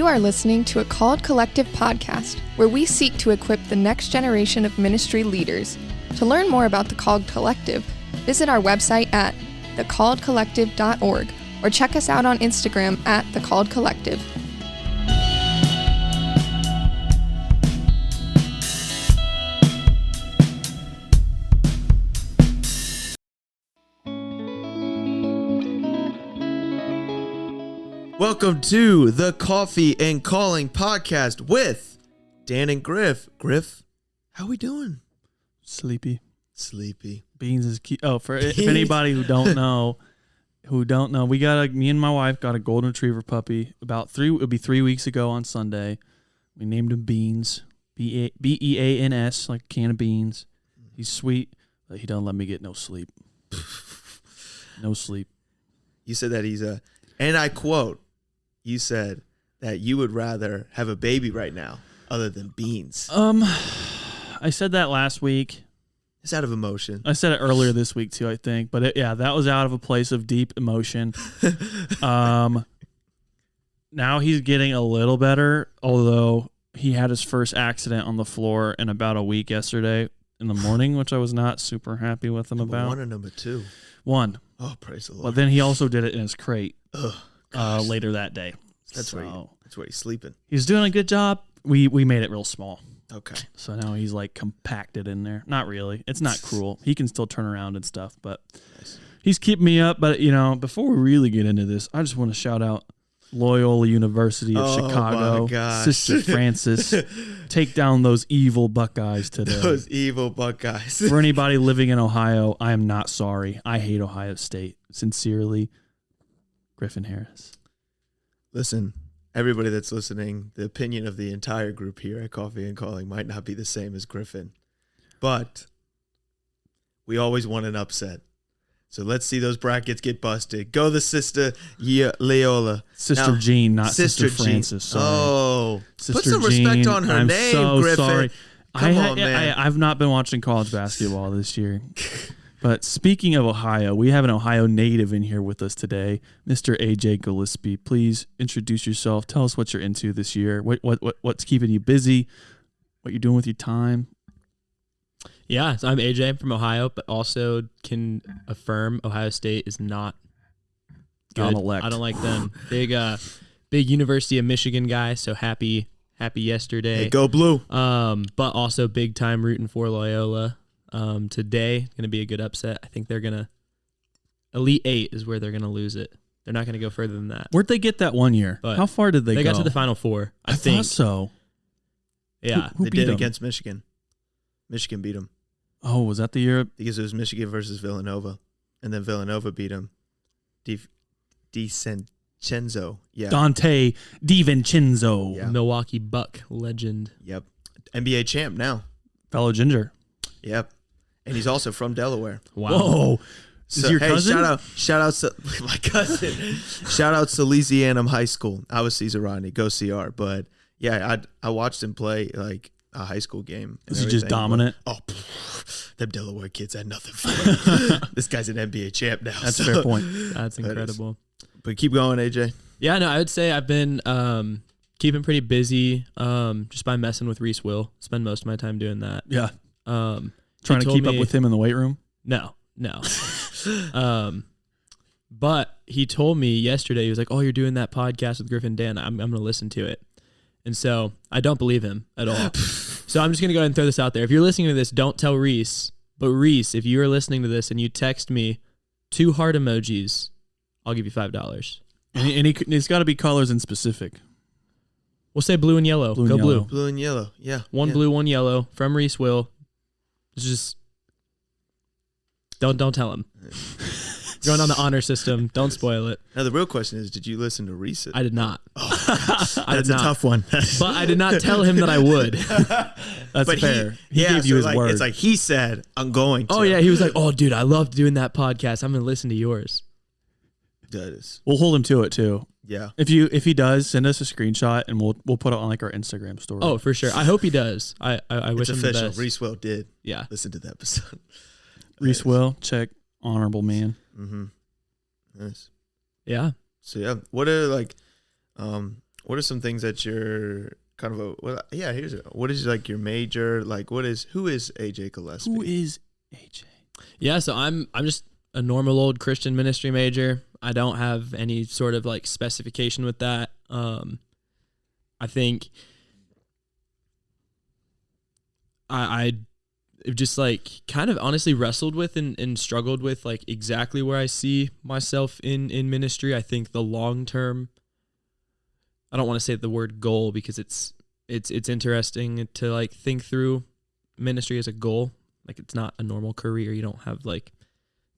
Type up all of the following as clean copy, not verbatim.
You are listening to a Called Collective podcast, where we seek to equip the next generation of ministry leaders. To learn more about the Called Collective, visit our website at thecalledcollective.org or check us out on Instagram at thecalledcollective. Welcome to the Coffee and Calling podcast with Dan and Grif. Grif, how we doing? Sleepy. Beans is cute. Oh, for anybody who don't know, me and my wife got a golden retriever puppy it'll be 3 weeks ago on Sunday. We named him Beans, Beans, like a can of beans. He's sweet, but he don't let me get no sleep. No sleep. You said that and I quote, you said that you would rather have a baby right now other than Beans. I said that last week. It's out of emotion. I said it earlier this week too, I think. But that was out of a place of deep emotion. Now he's getting a little better, although he had his first accident on the floor in about a week yesterday in the morning, which I was not super happy with him about. One or number two? One. Oh, praise the Lord. But then he also did it in his crate Gosh. later that day. That's where he's sleeping. He's doing a good job. We made it real small. Okay. So now he's like compacted in there. Not really. It's not cruel. He can still turn around and stuff, but nice. He's keeping me up. But, before we really get into this, I just want to shout out Loyola University of Chicago. Sister Francis. Take down those evil Buckeyes today. Those evil Buckeyes. For anybody living in Ohio, I am not sorry. I hate Ohio State. Sincerely, Griffin Harris. Listen, everybody that's listening, the opinion of the entire group here at Coffee and Calling might not be the same as Griffin, but we always want an upset. So let's see those brackets get busted. Go the Sister Loyola. Sister Jean, not Sister Francis. Sorry. Oh, Sister put some Jean, respect on her I'm name, so Griffin. Sorry. Come on, man. I've not been watching college basketball this year. But speaking of Ohio, we have an Ohio native in here with us today, Mr. AJ Gillespie. Please introduce yourself. Tell us what you're into this year. What's keeping you busy? What you're doing with your time? Yeah, so I'm AJ. I'm from Ohio, but also can affirm Ohio State is not good. Non-elect. I don't like them. Big University of Michigan guy. So happy yesterday. Hey, go blue. But also big time rooting for Loyola. Today going to be a good upset. I think they're gonna Elite Eight is where they're gonna lose it. They're not gonna go further than that. Where'd they get that one year? But how far did they go? They got to the Final Four. I think thought so. Yeah, they did against Michigan. Michigan beat them. Oh, was that the year? Because it was Michigan versus Villanova, and then Villanova beat them. DiVincenzo. Yeah. Dante DiVincenzo. Yeah. Milwaukee Buck legend. Yep. NBA champ now. Fellow Ginger. Yep. And he's also from Delaware. Wow. Whoa. So, is your cousin? Shout out to my cousin. Shout out to Louisiana High School. I was Caesar Rodney. Go CR. But yeah, I watched him play like a high school game. Was he just dominant? Them Delaware kids had nothing for him. This guy's an NBA champ now. That's a fair point. That's incredible. But keep going, AJ. Yeah, no, I would say I've been keeping pretty busy just by messing with Reese Will. Spend most of my time doing that. Yeah. Trying to keep up with him in the weight room? No. But he told me yesterday, he was like, "Oh, you're doing that podcast with Griffin Dan. I'm going to listen to it." And so I don't believe him at all. So I'm just going to go ahead and throw this out there. If you're listening to this, don't tell Reese. But Reese, if you are listening to this and you text me 2 heart emojis, I'll give you $5. And it's got to be colors in specific. We'll say blue and yellow. Go blue. Blue and yellow. Yeah. One blue, one yellow from Reese Will. It's just don't tell him. Going on the honor system. Don't spoil it. Now the real question is, did you listen to Reese? I did not. That's a tough one. But I did not tell him that I would. That's fair. He gave you his word. It's like he said, I'm going to. Oh yeah, he was like, "Oh dude, I loved doing that podcast. I'm going to listen to yours." That is. We'll hold him to it too. Yeah. If he does, send us a screenshot and we'll put it on like our Instagram story. Oh, for sure. I hope he does. I wish him official. the best. Reese Will did. Yeah. Listen to the episode. Reese Will, check, honorable man. Mm-hmm. Nice. Yeah. So yeah, what are what are some things that you're kind of what is like your major? Like who is AJ Gillespie? Who is AJ? Yeah, so I'm just a normal old Christian ministry major. I don't have any sort of like specification with that. I think I just like kind of honestly wrestled with and struggled with like exactly where I see myself in ministry. I think the long term, I don't want to say the word goal because it's interesting to like think through ministry as a goal. Like it's not a normal career. You don't have like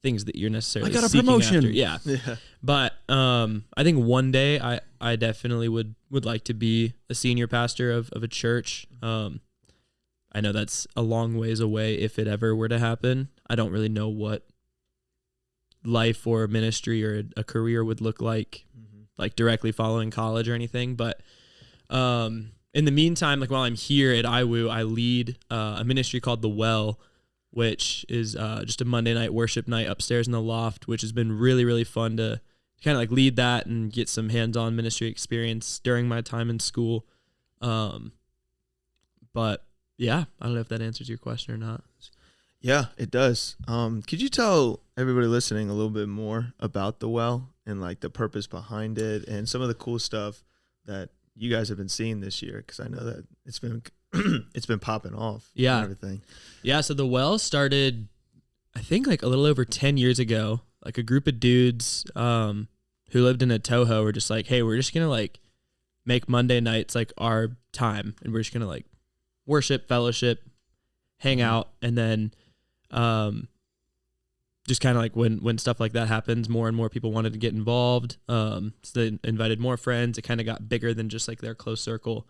things that you're necessarily I got a seeking promotion. after. Yeah. But I think one day I definitely would like to be a senior pastor of a church. I know that's a long ways away if it ever were to happen. I don't really know what life or ministry or a career would look like, like directly following college or anything. But in the meantime, like while I'm here at IWU, I lead a ministry called The Well, which is just a Monday night worship night upstairs in the loft, which has been really, really fun to kind of like lead that and get some hands-on ministry experience during my time in school. But yeah, I don't know if that answers your question or not. Yeah, it does. Could you tell everybody listening a little bit more about The Well and like the purpose behind it and some of the cool stuff that you guys have been seeing this year? Because I know that it's been it's been popping off. Yeah, and everything. Yeah, so The Well started, I think, like a little over 10 years ago. Like a group of dudes who lived in a Toho were just like, hey, we're just gonna like make Monday nights like our time, and we're just gonna like worship, fellowship, hang out, and then just kind of like when stuff like that happens, more and more people wanted to get involved. So they invited more friends. It kind of got bigger than just like their close circle.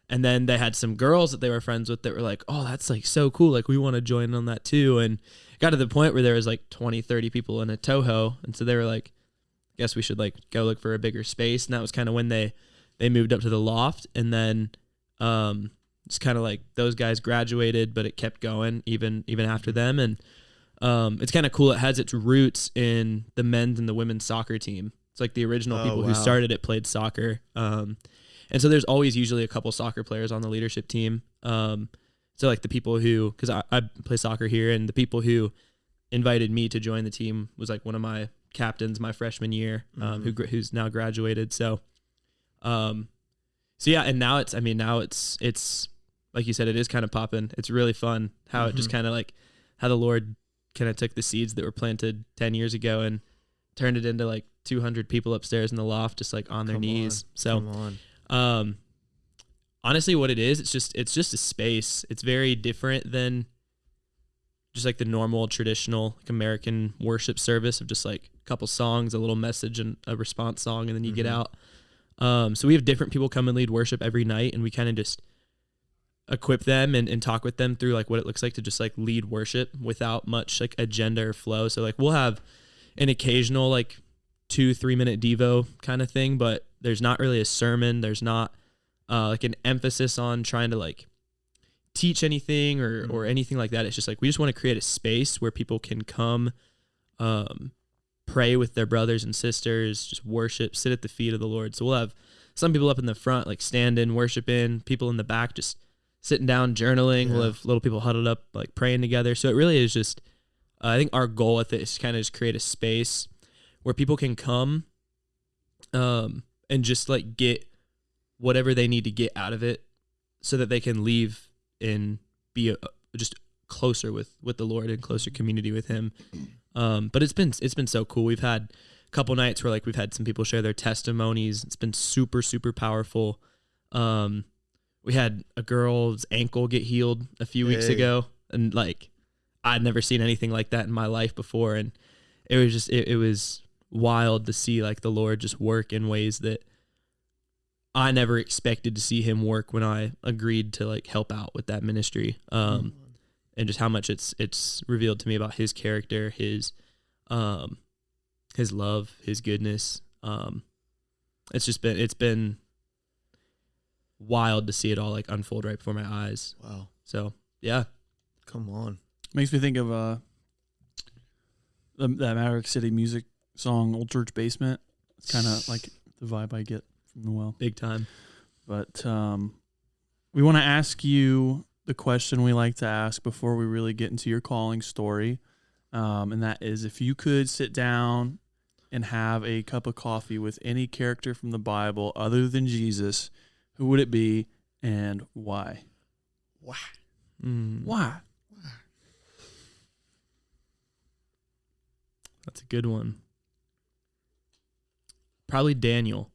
And then they had some girls that they were friends with that were like, oh, that's like so cool. Like we want to join on that too. And it got to the point where there was like 20, 30 people in a Toho. And so they were like, I guess we should like go look for a bigger space. And that was kind of when they moved up to the loft. And then it's kind of like those guys graduated, but it kept going even after them. And it's kind of cool. It has its roots in the men's and the women's soccer team. It's like the original people who started it played soccer. And so there's always usually a couple soccer players on the leadership team. So like the people who, because I play soccer here, and the people who invited me to join the team was like one of my captains my freshman year, who's now graduated. So yeah, and now it's like you said, it is kind of popping. It's really fun how it just kind of like how the Lord kind of took the seeds that were planted 10 years ago and turned it into like 200 people upstairs in the loft, just like on their knees. Honestly, what it is, it's just a space. It's very different than just like the normal traditional like American worship service of just like a couple songs, a little message and a response song, and then you get out. So we have different people come and lead worship every night, and we kind of just equip them and talk with them through like what it looks like to just like lead worship without much like agenda or flow. So like we'll have an occasional like 2-3 minute Devo kind of thing, but there's not really a sermon. There's not like an emphasis on trying to like teach anything or anything like that. It's just like we just want to create a space where people can come pray with their brothers and sisters, just worship, sit at the feet of the Lord. So we'll have some people up in the front like standing, worshiping, people in the back just sitting down, journaling. We'll have little people huddled up, like praying together. So it really is just, I think our goal with it is to kind of just create a space where people can come and just like get whatever they need to get out of it so that they can leave and be just closer with the Lord and closer community with him. But it's been so cool. We've had a couple nights where like we've had some people share their testimonies. It's been super, super powerful. We had a girl's ankle get healed a few weeks ago, and like I'd never seen anything like that in my life before, and it was just it was wild to see like the Lord just work in ways that I never expected to see him work when I agreed to like help out with that ministry. And just how much it's revealed to me about his character, his love, his goodness. It's been wild to see it all like unfold right before my eyes. Wow. So yeah. Come on. Makes me think of that Maverick City music song, Old Church Basement. It's kind of like the vibe I get from the well. Big time. But we want to ask you the question we like to ask before we really get into your calling story. And that is, if you could sit down and have a cup of coffee with any character from the Bible other than Jesus, who would it be and why? Why? Why? That's a good one. Probably Daniel.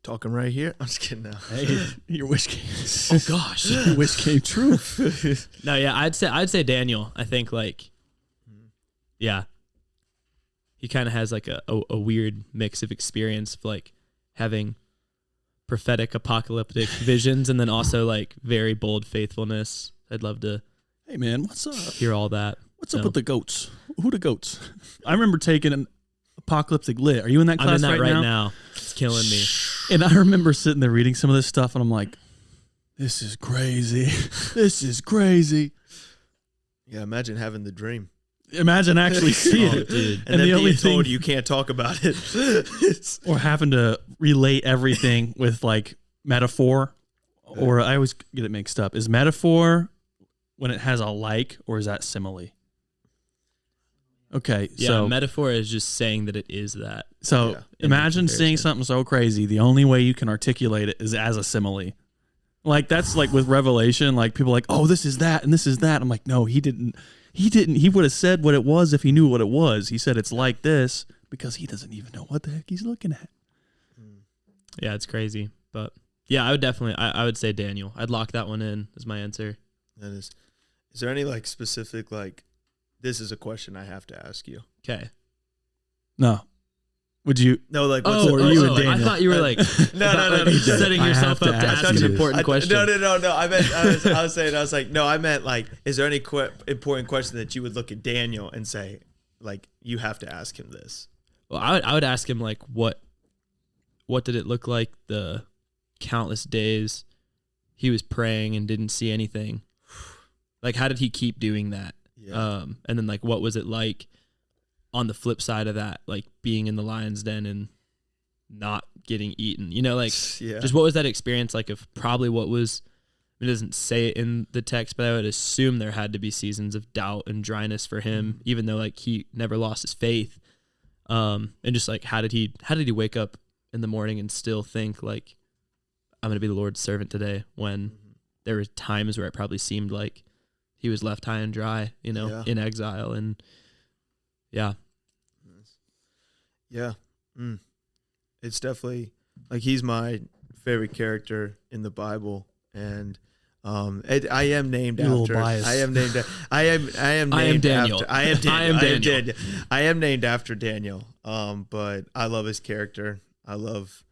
Talking right here. I'm just kidding now. Hey, your wish came. Oh gosh, Your wish came true. No, yeah, I'd say Daniel. I think yeah, he kind of has like a weird mix of experience of like having prophetic apocalyptic visions and then also like very bold faithfulness. I'd love to Hey man, what's up? hear all that. What's up with the goats? Who the goats? I remember taking an apocalyptic lit. Are you in that I'm class in that right now? now. It's killing me. And I remember sitting there reading some of this stuff, and I'm like, "This is crazy. This is crazy." Yeah, imagine having the dream. Imagine actually seeing Oh, it, dude. And then the only being told thing, you can't talk about it. or having to relate everything with like metaphor, or I always get it mixed up. Is metaphor when it has a like, or is that simile? Okay, Yeah, so metaphor is just saying that it is that. So Yeah, imagine seeing comparison. something so crazy. The only way you can articulate it is as a simile. Like that's like with Revelation, like people are like, oh, this is that and this is that. I'm like, no, he didn't. He would have said what it was if he knew what it was. He said it's like this because he doesn't even know what the heck he's looking at. Yeah, it's crazy. But yeah, I would definitely, I would say Daniel. I'd lock that one in as my answer. That is there any like specific like, this is a question I have to ask you? Okay. No. Would you? No, like Oh, or you and I Daniel. thought you were like, No. setting I yourself have to up to ask ask an you. important question. No. I meant I was saying, I was like, no, I meant like, is there any important question that you would look at Daniel and say, like, you have to ask him this? Well, I would ask him like, what did it look like the countless days he was praying and didn't see anything? Like, how did he keep doing that? Yeah. And then like, what was it like on the flip side of that, like being in the lion's den and not getting eaten? You know, like Yeah. just what was that experience like of probably what was, it doesn't say it in the text, but I would assume there had to be seasons of doubt and dryness for him, even though like he never lost his faith. And just like, how did he wake up in the morning and still think like, I'm going to be the Lord's servant today, when there were times where it probably seemed like he was left high and dry, you know, Yeah. in exile. And yeah. Yeah. It's definitely like, he's my favorite character in the Bible, and I am named You're a little after. biased. I am named. I am I am named Daniel. after. I am Daniel. I am Daniel. I am named after Daniel. But I love his character. I love.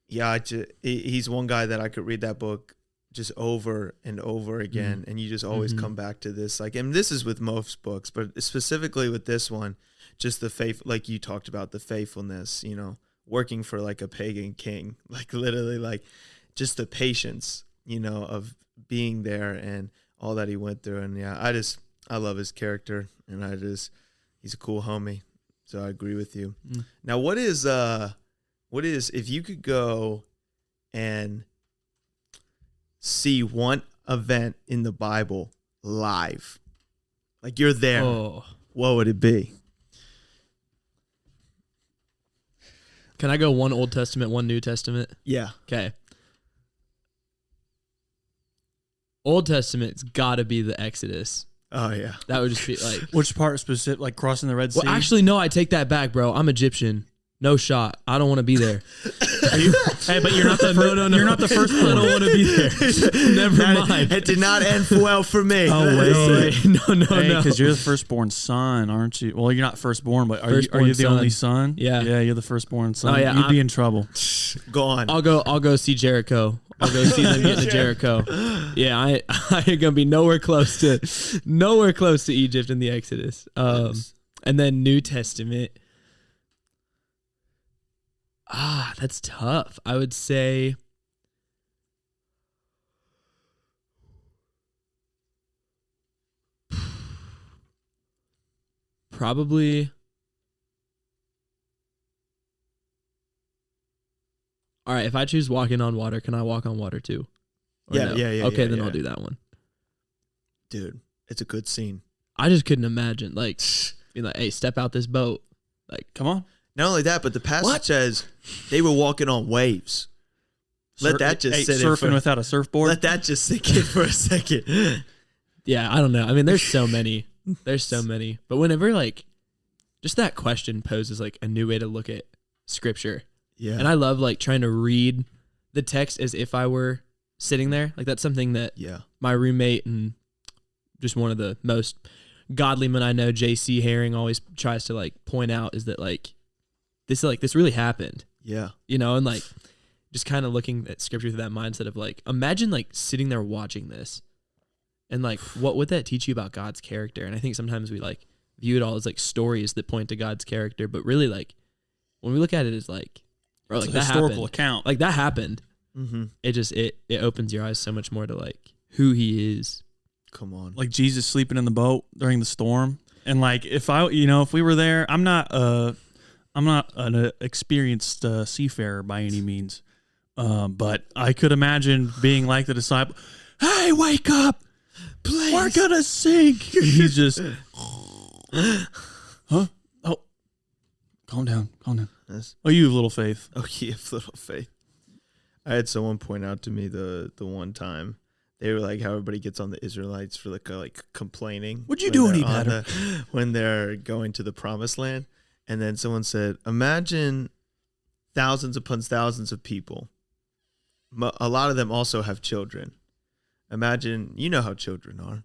Yeah, he's one guy that I could read that book just over and over again, and you just always come back to this. Like, and this is with most books, but specifically with this one, just the faith, like you talked about, the faithfulness, you know, working for like a pagan king, like literally, like just the patience, you know, of being there and all that he went through. And yeah, I love his character, and he's a cool homie. So I agree with you. Now, what is if you could go and see one event in the Bible live, like you're there, what would it be? Can I go one Old Testament, one New Testament? Yeah. Okay. Old Testament's got to be the Exodus. Oh yeah. That would just be like. Which part specific? Like crossing the Red Sea? Well, actually, no. I take that back, bro. I'm Egyptian. No shot. I don't want to be there. Hey, but you're not the first. No. You're not the first. I don't want to be there. Never mind. It did not end well for me. Oh wait. No. Because you're the firstborn son, aren't you? Well, you're not firstborn, but are you Firstborn the only son? Yeah. Yeah, you're the firstborn son. Oh, yeah, You'd be in trouble. Gone. I'll go see Jericho. I'll go see them get to Jericho. Yeah, I ain't gonna be nowhere close to Egypt in the Exodus. And then New Testament. That's tough. I would say probably All right, if I choose walking on water, can I walk on water too? Or Yeah, no? yeah, yeah. Okay, yeah, then yeah. I'll do that one. Dude, it's a good scene. I just couldn't imagine like being like, "Hey, step out this boat." Like, Come on. Not only that, but the passage What? says they were walking on waves. Let that just sit in surfing for, without a surfboard. Let that just sink in for a second. yeah, I don't know. I mean, there's so many. There's so many. But whenever like just that question poses like a new way to look at scripture. Yeah. And I love like trying to read the text as if I were sitting there. Like that's something that Yeah. my roommate and just one of the most godly men I know, JC Herring, always tries to like point out is that like this really happened, Yeah. you know, and like just kind of looking at scripture through that mindset of like, imagine like sitting there watching this and like, what would that teach you about God's character? And I think sometimes we like view it all as like stories that point to God's character, but really like when we look at it as like, bro, like It's a that historical happened. account. Like that happened. Mm-hmm. It opens your eyes so much more to like who he is. Come on. Like Jesus sleeping in the boat during the storm. And like if we were there, I'm not an experienced seafarer by any means. But I could imagine being like the disciple, "Hey, wake up. Please. We're going to sink." And he's just, "Huh? Oh, calm down. Yes. Oh, you have little faith." Oh, you have little faith. I had someone point out to me the one time they were like how everybody gets on the Israelites for like complaining. What'd you when do they're any on better? when they're going to the promised land. And then someone said, imagine thousands upon thousands of people. A lot of them also have children. Imagine, you know how children are. Are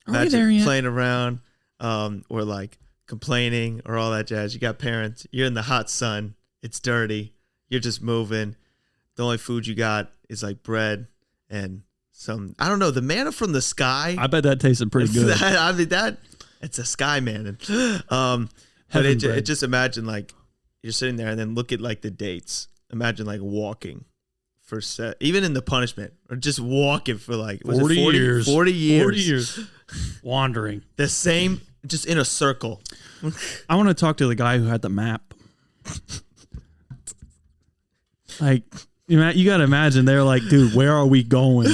we Imagine there yet? playing around or like complaining or all that jazz. You got parents. You're in the hot sun. It's dirty. You're just moving. The only food you got is like bread and some, I don't know, the manna from the sky. I bet that tasted pretty good. I mean, it's a sky manna. But Heaven bread. it just imagine like you're sitting there and then look at like the dates. Imagine like walking for even in the punishment or just walking for like, was 40 it 40 years. 40 years. 40 years. Wandering. The same, just in a circle. I want to talk to the guy who had the map. Like, you got to imagine they're like, "Dude, where are we going?"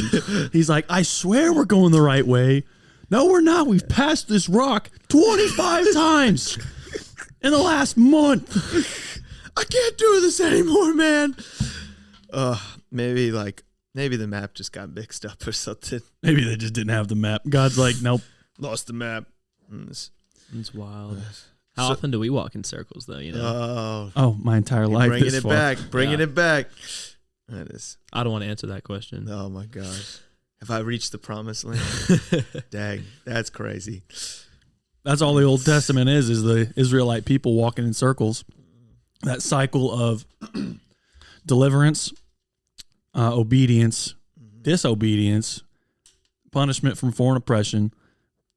He's like, "I swear we're going the right way." "No, we're not. We've passed this rock 25 times in the last month." I can't do this anymore, man. Maybe the map just got mixed up or something. Maybe they just didn't have the map. God's like, "Nope." Lost the map. It's wild. How often do we walk in circles though, you know? Oh, my entire life. Bringing this it far. back. Bringing Yeah. it back. That is. I don't want to answer that question. Oh my gosh. Have I reached the promised land? Dang, that's crazy. That's all the Old Testament is the Israelite people walking in circles. That cycle of deliverance, obedience, disobedience, punishment from foreign oppression,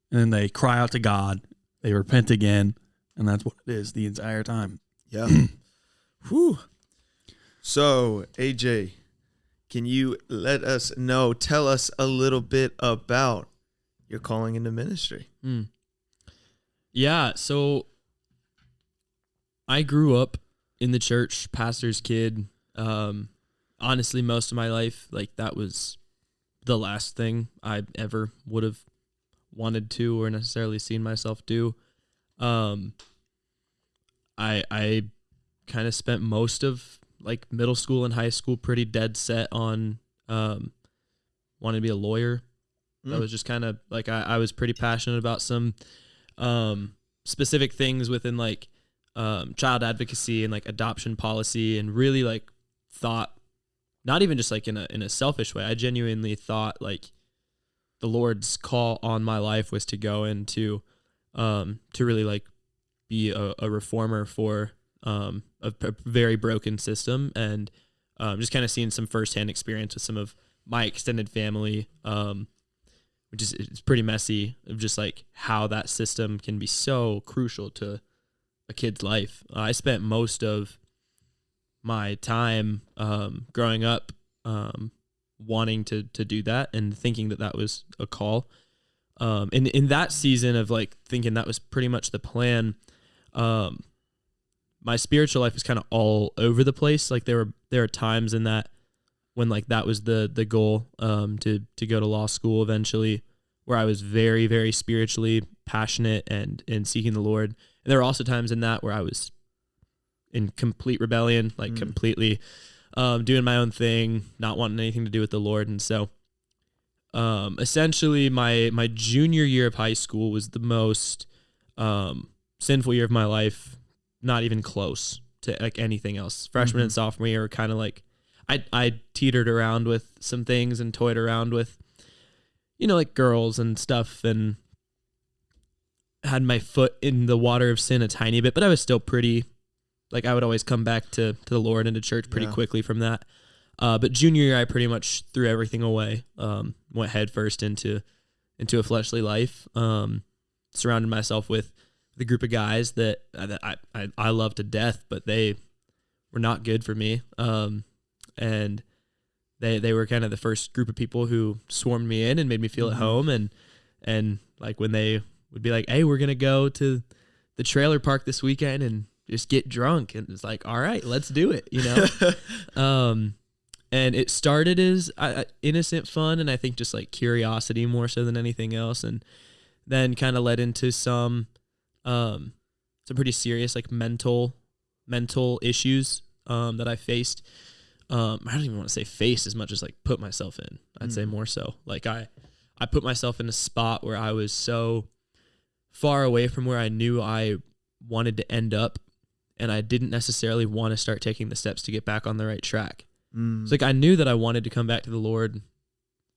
and then they cry out to God. They repent again, and that's what it is the entire time. Yeah. Whew. So, AJ, can you tell us a little bit about your calling into ministry? Yeah, so I grew up in the church, pastor's kid. Honestly, most of my life, like that was the last thing I ever would have wanted to or necessarily seen myself do. I kind of spent most of like middle school and high school pretty dead set on wanting to be a lawyer. That was just kind of like I was pretty passionate about some specific things within like child advocacy and like adoption policy, and really like thought, not even just like in a selfish way, I genuinely thought like the Lord's call on my life was to go into to really like be a reformer for a very broken system, and just kind of seeing some firsthand experience with some of my extended family, which is it's pretty messy, of just like how that system can be so crucial to a kid's life. I spent most of my time growing up wanting to do that and thinking that was a call. In that season of like thinking that was pretty much the plan, my spiritual life was kind of all over the place. Like there are times in that when like that was the goal to go to law school eventually, where I was very, very spiritually passionate and seeking the Lord. And there were also times in that where I was in complete rebellion, like completely doing my own thing, not wanting anything to do with the Lord. And so essentially my junior year of high school was the most sinful year of my life, not even close to like anything else. Freshman and sophomore year were kind of like, I teetered around with some things and toyed around with, you know, like girls and stuff, and had my foot in the water of sin a tiny bit, but I was still pretty, like I would always come back to the Lord and to church pretty quickly from that. But junior year, I pretty much threw everything away, went headfirst into a fleshly life, surrounded myself with the group of guys that I love to death, but they were not good for me. And they were kind of the first group of people who swarmed me in and made me feel at home. And like when they would be like, hey, we're going to go to the trailer park this weekend and just get drunk. And it's like, all right, let's do it, you know? And it started as innocent fun, and I think just like curiosity more so than anything else. And then kind of led into some pretty serious like mental issues that I faced. I don't even want to say face as much as like put myself in. I'd say more so. Like I put myself in a spot where I was so far away from where I knew I wanted to end up, and I didn't necessarily want to start taking the steps to get back on the right track. It's like I knew that I wanted to come back to the Lord,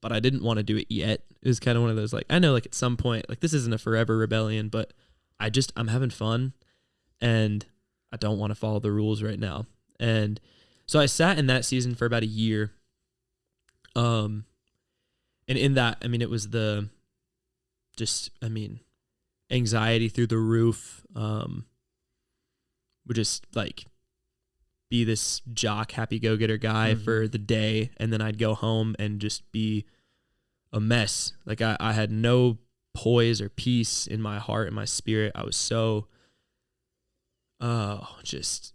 but I didn't want to do it yet. It was kind of one of those like, I know like at some point, like this isn't a forever rebellion, but I'm having fun and I don't want to follow the rules right now. And so I sat in that season for about a year. And in that, I mean, it was anxiety through the roof, would just like be this jock, happy go-getter guy for the day. And then I'd go home and just be a mess. Like I had no poise or peace in my heart and my spirit. I was so, just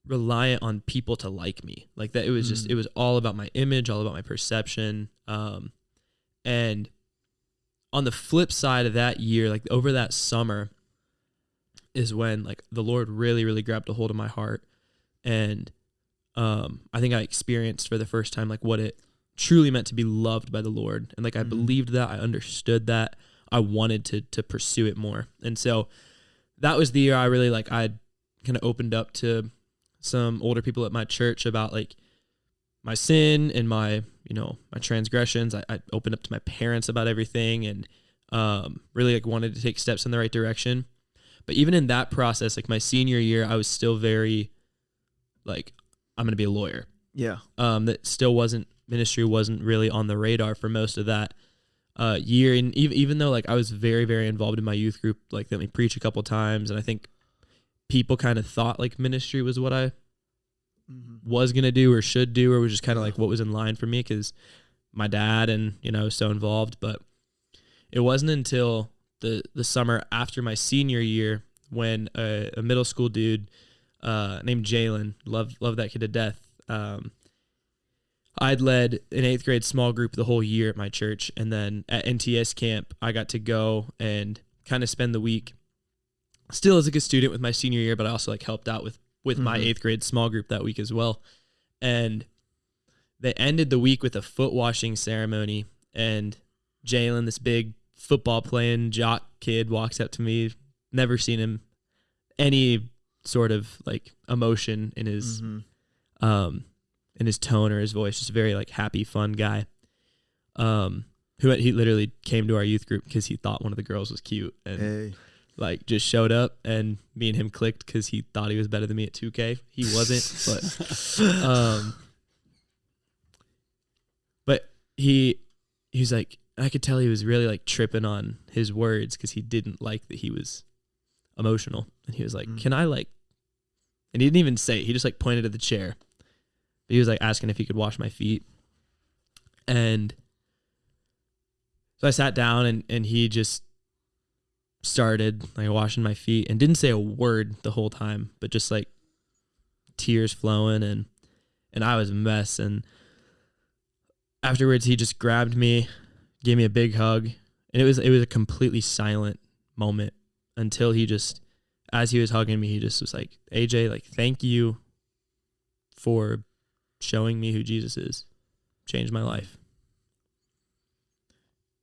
reliant on people to like me. Like that. It was just, it was all about my image, all about my perception. And on the flip side of that year, like over that summer is when like the Lord really, really grabbed a hold of my heart. And I think I experienced for the first time like what it truly meant to be loved by the Lord. And like I believed that, I understood that, I wanted to pursue it more. And so that was the year I really like, I kind of opened up to some older people at my church about like my sin and my transgressions. I opened up to my parents about everything, and really like wanted to take steps in the right direction. But even in that process, like my senior year, I was still very like, I'm going to be a lawyer. Yeah. That still ministry wasn't really on the radar for most of that year. And even though like I was very, very involved in my youth group, like let me preach a couple times. And I think people kind of thought like ministry was what I was going to do or should do, or was just kind of like what was in line for me because my dad and, was so involved. But it wasn't until the summer after my senior year when a middle school dude named Jalen, love that kid to death. I'd led an 8th grade small group the whole year at my church. And then at NTS camp, I got to go and kind of spend the week still as like a student with my senior year, but I also like helped out with my 8th grade small group that week as well. And they ended the week with a foot washing ceremony, and Jalen, this big football playing jock kid, walks up to me. Never seen him any sort of like emotion in his tone or his voice. Just a very like happy, fun guy. He literally came to our youth group because he thought one of the girls was cute, and like just showed up, and me and him clicked because he thought he was better than me at 2K. He wasn't, but he's like, I could tell he was really like tripping on his words because he didn't like that he was emotional. And he was like, can I like, and he didn't even say it. He just like pointed at the chair. But he was like asking if he could wash my feet. And so I sat down, and he just started like washing my feet and didn't say a word the whole time, but just like tears flowing, and I was a mess. And afterwards, he just grabbed me, gave me a big hug, and it was a completely silent moment until he just, as he was hugging me, he just was like, AJ, like, thank you for showing me who Jesus is. Changed my life.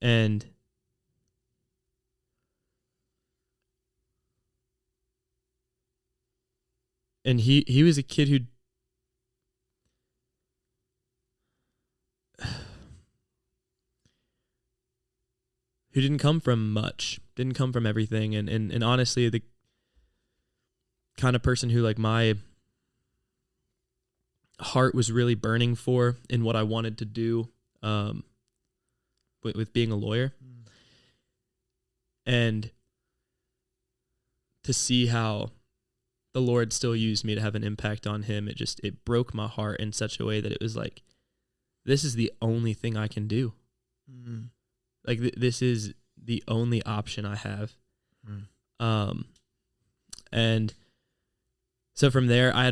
And he was a kid who didn't come from much, didn't come from everything, and honestly, the kind of person who, like, my heart was really burning for in what I wanted to do with being a lawyer. And to see how the Lord still used me to have an impact on him, it broke my heart in such a way that it was like, this is the only thing I can do. Like, this is the only option I have. And so from there, I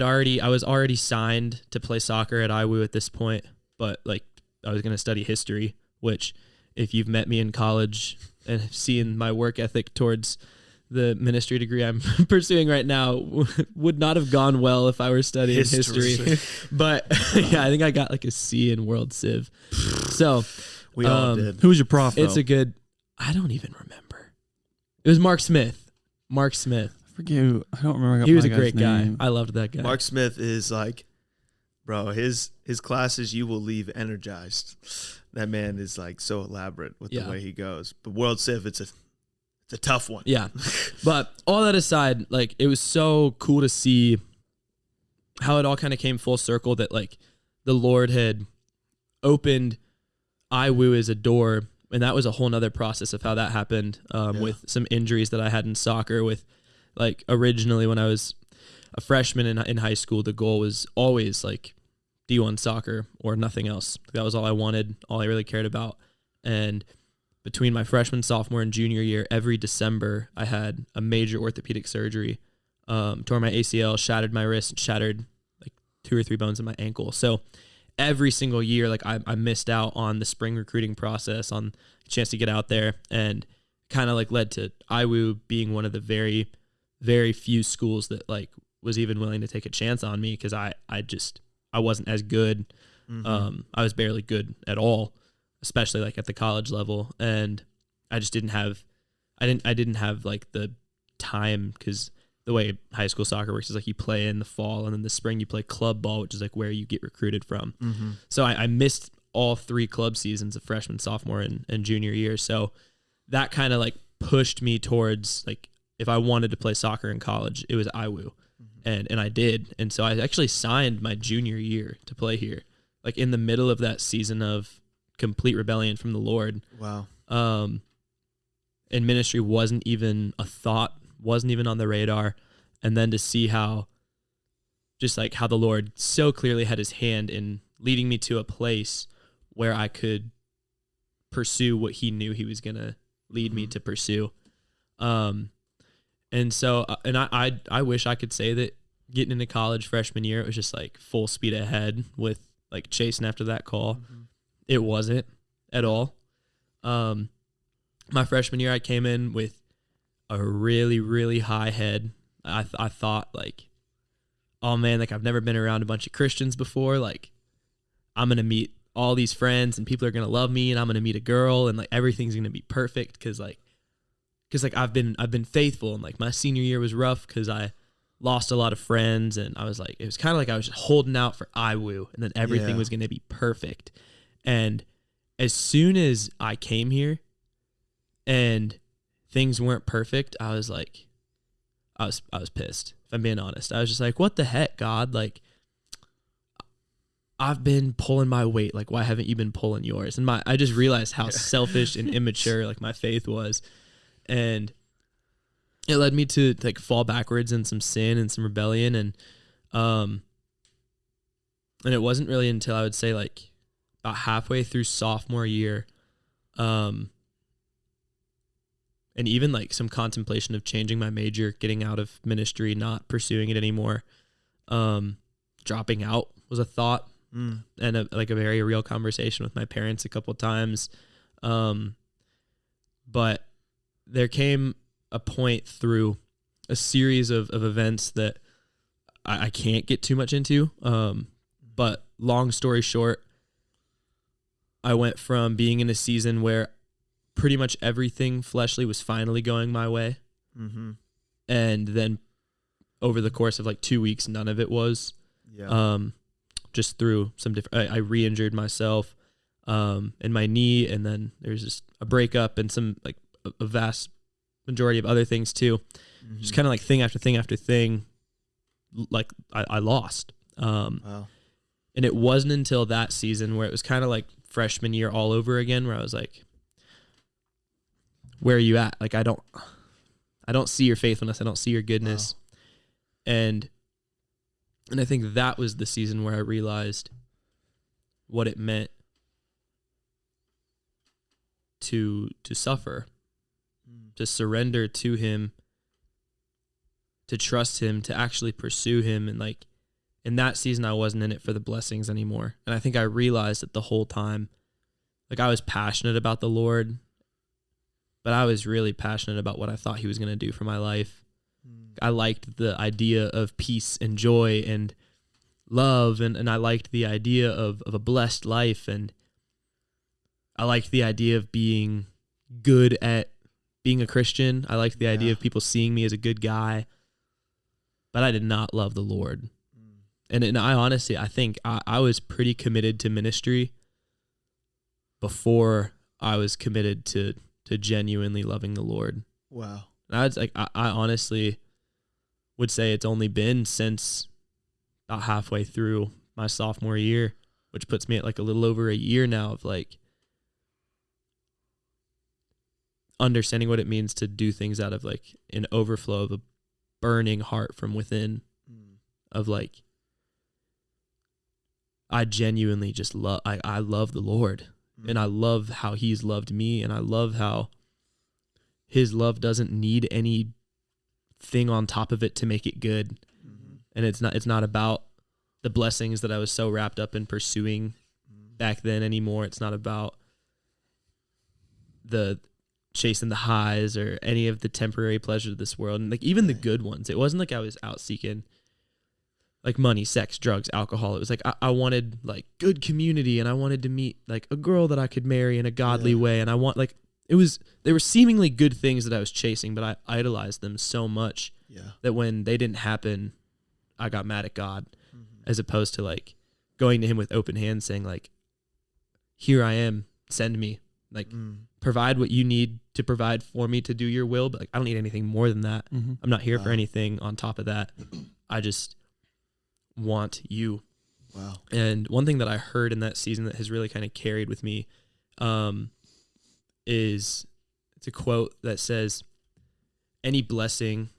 was already signed to play soccer at IWU at this point, but like, I was going to study history, which, if you've met me in college and have seen my work ethic towards the ministry degree I'm pursuing right now, would not have gone well if I were studying history. But yeah, I think I got like a C in World Civ. So we all did. Who was your prof, though? I don't even remember. It was Mark Smith. Mark Smith. I forget who, I don't remember. He was a great guy. I loved that guy. Mark Smith is like, bro, his classes, you will leave energized. That man is like so elaborate with the way he goes. But World Civ, it's a tough one. Yeah. But all that aside, like, it was so cool to see how it all kind of came full circle, that like the Lord had opened IWU as a door. And that was a whole nother process of how that happened, with some injuries that I had in soccer. With, like, originally when I was a freshman in high school, the goal was always like D1 soccer or nothing else. That was all I wanted, all I really cared about. And between my freshman, sophomore, and junior year, every December, I had a major orthopedic surgery, tore my ACL, shattered my wrist, shattered like 2 or 3 bones in my ankle. So every single year, like, I missed out on the spring recruiting process, on a chance to get out there, and kind of like led to IWU being one of the very, very few schools that like was even willing to take a chance on me, because I wasn't as good. I was barely good at all, especially like at the college level, and I just didn't have like the time, because the way high school soccer works is like you play in the fall, and then the spring you play club ball, which is like where you get recruited from. So I missed all 3 club seasons of freshman, sophomore, and junior year. So that kind of like pushed me towards, like, if I wanted to play soccer in college, it was IWU. And I did. And so I actually signed my junior year to play here, like in the middle of that season of complete rebellion from the Lord. Wow. And ministry wasn't even a thought, wasn't even on the radar. And then to see how the Lord so clearly had his hand in leading me to a place where I could pursue what he knew he was going to lead me to pursue. And so, and I wish I could say that getting into college freshman year, it was just like full speed ahead with like chasing after that call. It wasn't at all. My freshman year, I came in with a really, really high head. I thought like, oh man, like, I've never been around a bunch of Christians before. Like, I'm going to meet all these friends and people are going to love me, and I'm going to meet a girl, and like everything's going to be perfect. Cause I've been faithful, and like my senior year was rough because I lost a lot of friends, and I was like, it was kind of like I was just holding out for IWU, and then everything was going to be perfect. And as soon as I came here and things weren't perfect, I was like, I was pissed, if I'm being honest. I was just like, what the heck, God? Like, I've been pulling my weight. Like, why haven't you been pulling yours? And I just realized how selfish and immature like my faith was. And it led me to like fall backwards in some sin and some rebellion. And it wasn't really until I would say like about halfway through sophomore year, and even like some contemplation of changing my major, getting out of ministry, not pursuing it anymore, dropping out was a thought and a very real conversation with my parents a couple times. But there came a point through a series of events that I can't get too much into. But long story short, I went from being in a season where pretty much everything fleshly was finally going my way. Mm-hmm. And then over the course of like 2 weeks, none of it was. Yeah. Just through some different, I re-injured myself in my knee, and then there's just a breakup and some like a vast majority of other things too. Mm-hmm. Just kind of like thing after thing after thing, like I lost. Wow. And it wasn't until that season where it was kind of like freshman year all over again, where I was like, where are you at? Like, I don't see your faithfulness. I don't see your goodness. Wow. And I think that was the season where I realized what it meant to suffer, to surrender to him, to trust him, to actually pursue him. And like in that season, I wasn't in it for the blessings anymore. And I think I realized that the whole time, like I was passionate about the Lord, but I was really passionate about what I thought he was going to do for my life. I liked the idea of peace and joy and love, and I liked the idea of a blessed life, and I liked the idea of being good at being a Christian. I liked the idea of people seeing me as a good guy, but I did not love the Lord. And I honestly, I think I was pretty committed to ministry before I was committed to genuinely loving the Lord. Wow. And I was like, I honestly would say it's only been since about halfway through my sophomore year, which puts me at like a little over a year now of like understanding what it means to do things out of like an overflow of a burning heart from within, of like, I genuinely just love, I love the Lord, and I love how he's loved me, and I love how his love doesn't need anything on top of it to make it good. And it's not about the blessings that I was so wrapped up in pursuing back then anymore. It's not about the chasing the highs or any of the temporary pleasures of this world. And like even the good ones, it wasn't like I was out seeking like money, sex, drugs, alcohol. It was like I wanted like good community, and I wanted to meet like a girl that I could marry in a godly way. And I want like, they were seemingly good things that I was chasing, but I idolized them so much that when they didn't happen, I got mad at God, as opposed to like going to him with open hands saying like, here I am, send me, like provide what you need to provide for me to do your will. But like, I don't need anything more than that. I'm not here for anything on top of that. I just want you. Wow. And one thing that I heard in that season that has really kind of carried with me, is it's a quote that says, any blessing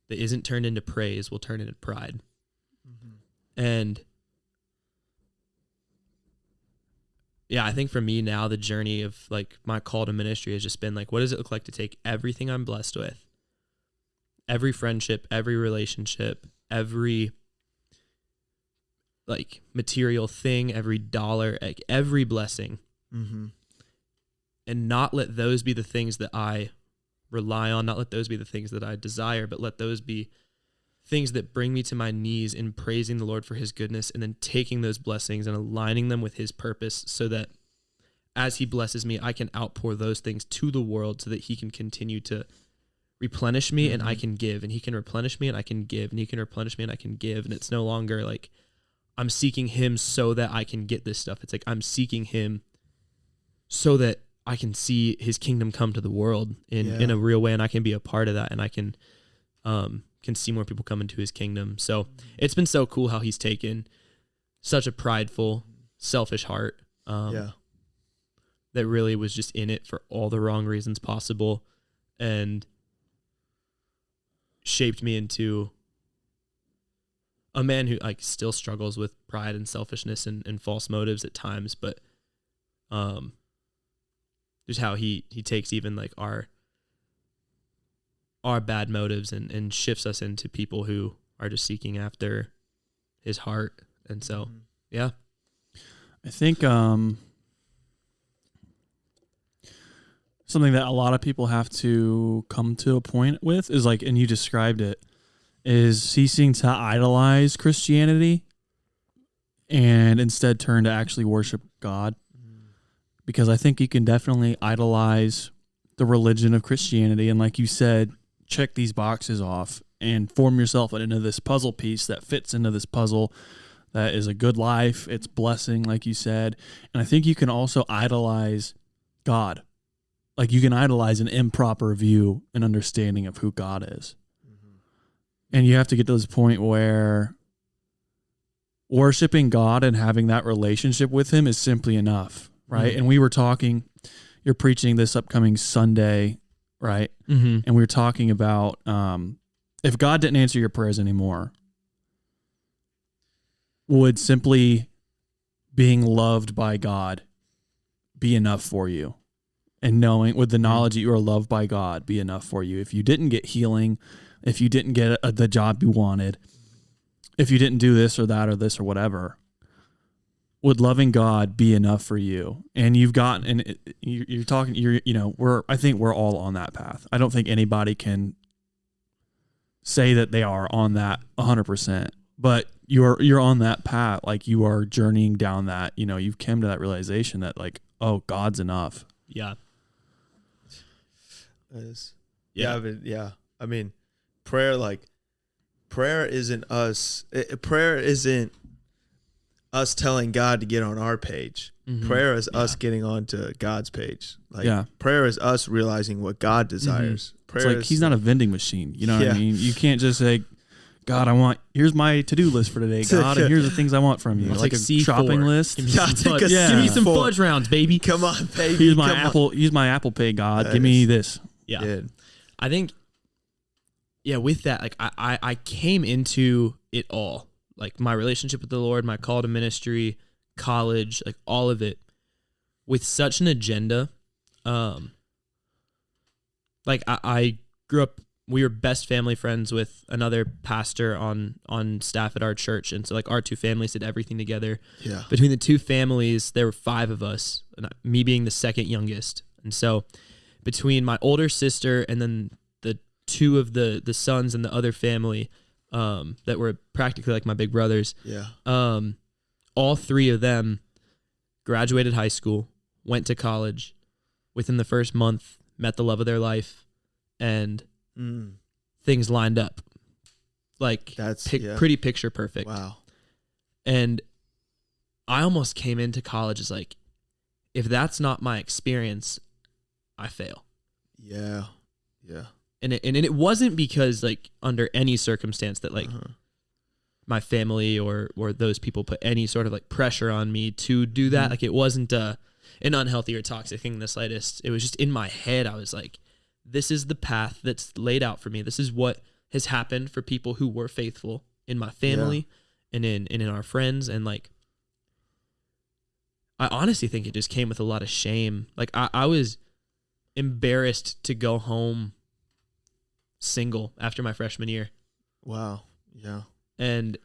that isn't turned into praise will turn into pride. And yeah, I think for me now, the journey of like my call to ministry has just been like, what does it look like to take everything I'm blessed with, every friendship, every relationship, every like material thing, every dollar, like every blessing, and not let those be the things that I rely on, not let those be the things that I desire, but let those be things that bring me to my knees in praising the Lord for his goodness, and then taking those blessings and aligning them with his purpose, so that as he blesses me, I can outpour those things to the world, so that he can continue to replenish me and I can give, and he can replenish me and I can give, and he can replenish me and I can give. And it's no longer like I'm seeking him so that I can get this stuff. It's like I'm seeking him so that I can see his kingdom come to the world in a real way, and I can be a part of that, and I can see more people come into his kingdom. So it's been so cool how he's taken such a prideful, selfish heart that really was just in it for all the wrong reasons possible, and shaped me into a man who like still struggles with pride and selfishness and false motives at times, but just how he takes even like our bad motives and shifts us into people who are just seeking after his heart. And so, yeah. I think something that a lot of people have to come to a point with is like, and you described it, is ceasing to idolize Christianity and instead turn to actually worship God. Because I think you can definitely idolize the religion of Christianity and, like you said, check these boxes off and form yourself into this puzzle piece that fits into this puzzle that is a good life, it's blessing, like you said. And I think you can also idolize God. Like you can idolize an improper view and understanding of who God is. And you have to get to this point where worshiping God and having that relationship with him is simply enough, right? And we were talking, you're preaching this upcoming Sunday, right? And we were talking about if God didn't answer your prayers anymore, would simply being loved by God be enough for you? And knowing, with the knowledge that you are loved by God, be enough for you? If you didn't get healing, if you didn't get the job you wanted, if you didn't do this or that or this or whatever, would loving God be enough for you? And you've gotten, and you're talking, I think we're all on that path. I don't think anybody can say that they are on that 100%, but you're on that path. Like you are journeying down that, you've come to that realization that like, oh, God's enough. Yeah. I mean, prayer isn't us. Prayer isn't us telling God to get on our page. Prayer is us getting onto God's page. Prayer is us realizing what God desires. Prayer it's like he's not a vending machine. You know what I mean? You can't just say, God, here's my to-do list for today, God, and here's the things I want from you. It's like a C4. shopping list. Give me some fudge rounds, baby. Come on, baby. Use my Apple Pay, God. Give me this. Yeah. Good. I think, with that, like I came into it all, like my relationship with the Lord, my call to ministry, college, like all of it, with such an agenda. Like I grew up, we were best family friends with another pastor on staff at our church. And so like our two families did everything together. Yeah. Between the two families, there were 5 of us, and me being the second youngest. And so between my older sister and then the 2 of the sons in the other family, that were practically like my big brothers. Yeah. All 3 of them graduated high school, went to college. Within the first month, met the love of their life, and things lined up. Like that's pretty picture perfect. Wow. And I almost came into college as like, if that's not my experience, I fail. Yeah. Yeah. And it wasn't because like under any circumstance that like my family or those people put any sort of like pressure on me to do that. Like it wasn't an unhealthy or toxic thing in the slightest. It was just in my head. I was like, this is the path that's laid out for me. This is what has happened for people who were faithful in my family and in our friends. And like, I honestly think it just came with a lot of shame. Like I was embarrassed to go home single after my freshman year. Wow. Yeah. And